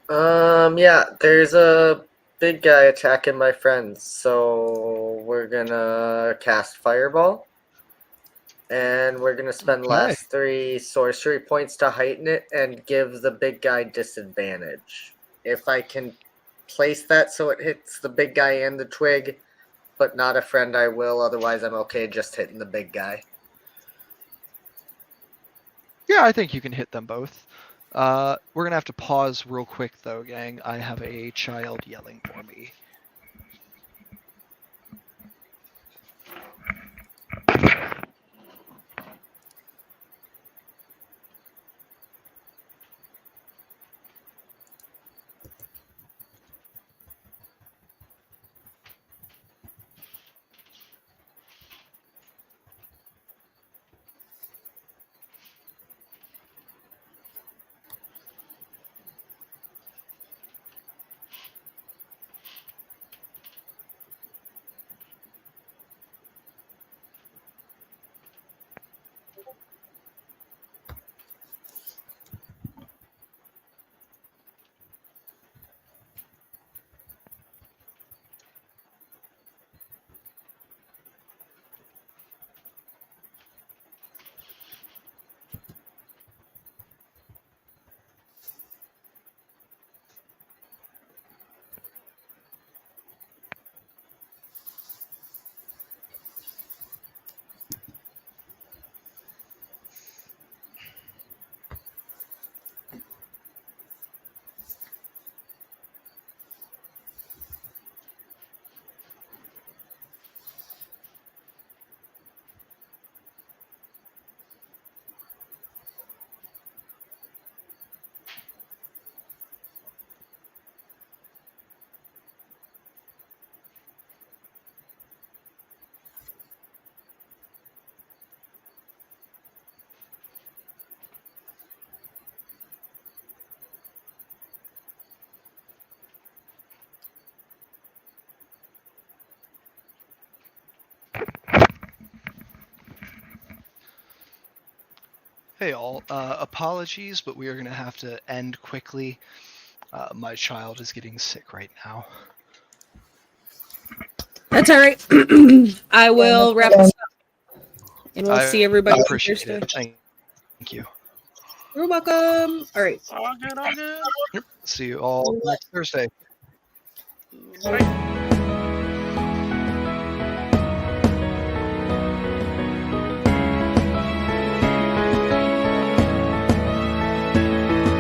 Yeah, there's a big guy attacking my friends, so we're gonna cast Fireball. And we're gonna spend last 3 sorcery points to heighten it and give the big guy disadvantage. If I can place that so it hits the big guy and the twig, but not a friend, I will. Otherwise, I'm okay just hitting the big guy. Yeah, I think you can hit them both. We're going to have to pause real quick, though, gang. I have a child yelling for me. Hey all, apologies, but we are going to have to end quickly. My child is getting sick right now. That's all right. I will wrap this up. And we'll see everybody I appreciate Thursday. it. Thank you. You're welcome. All right. All good, all good. See you all next Thursday. Bye.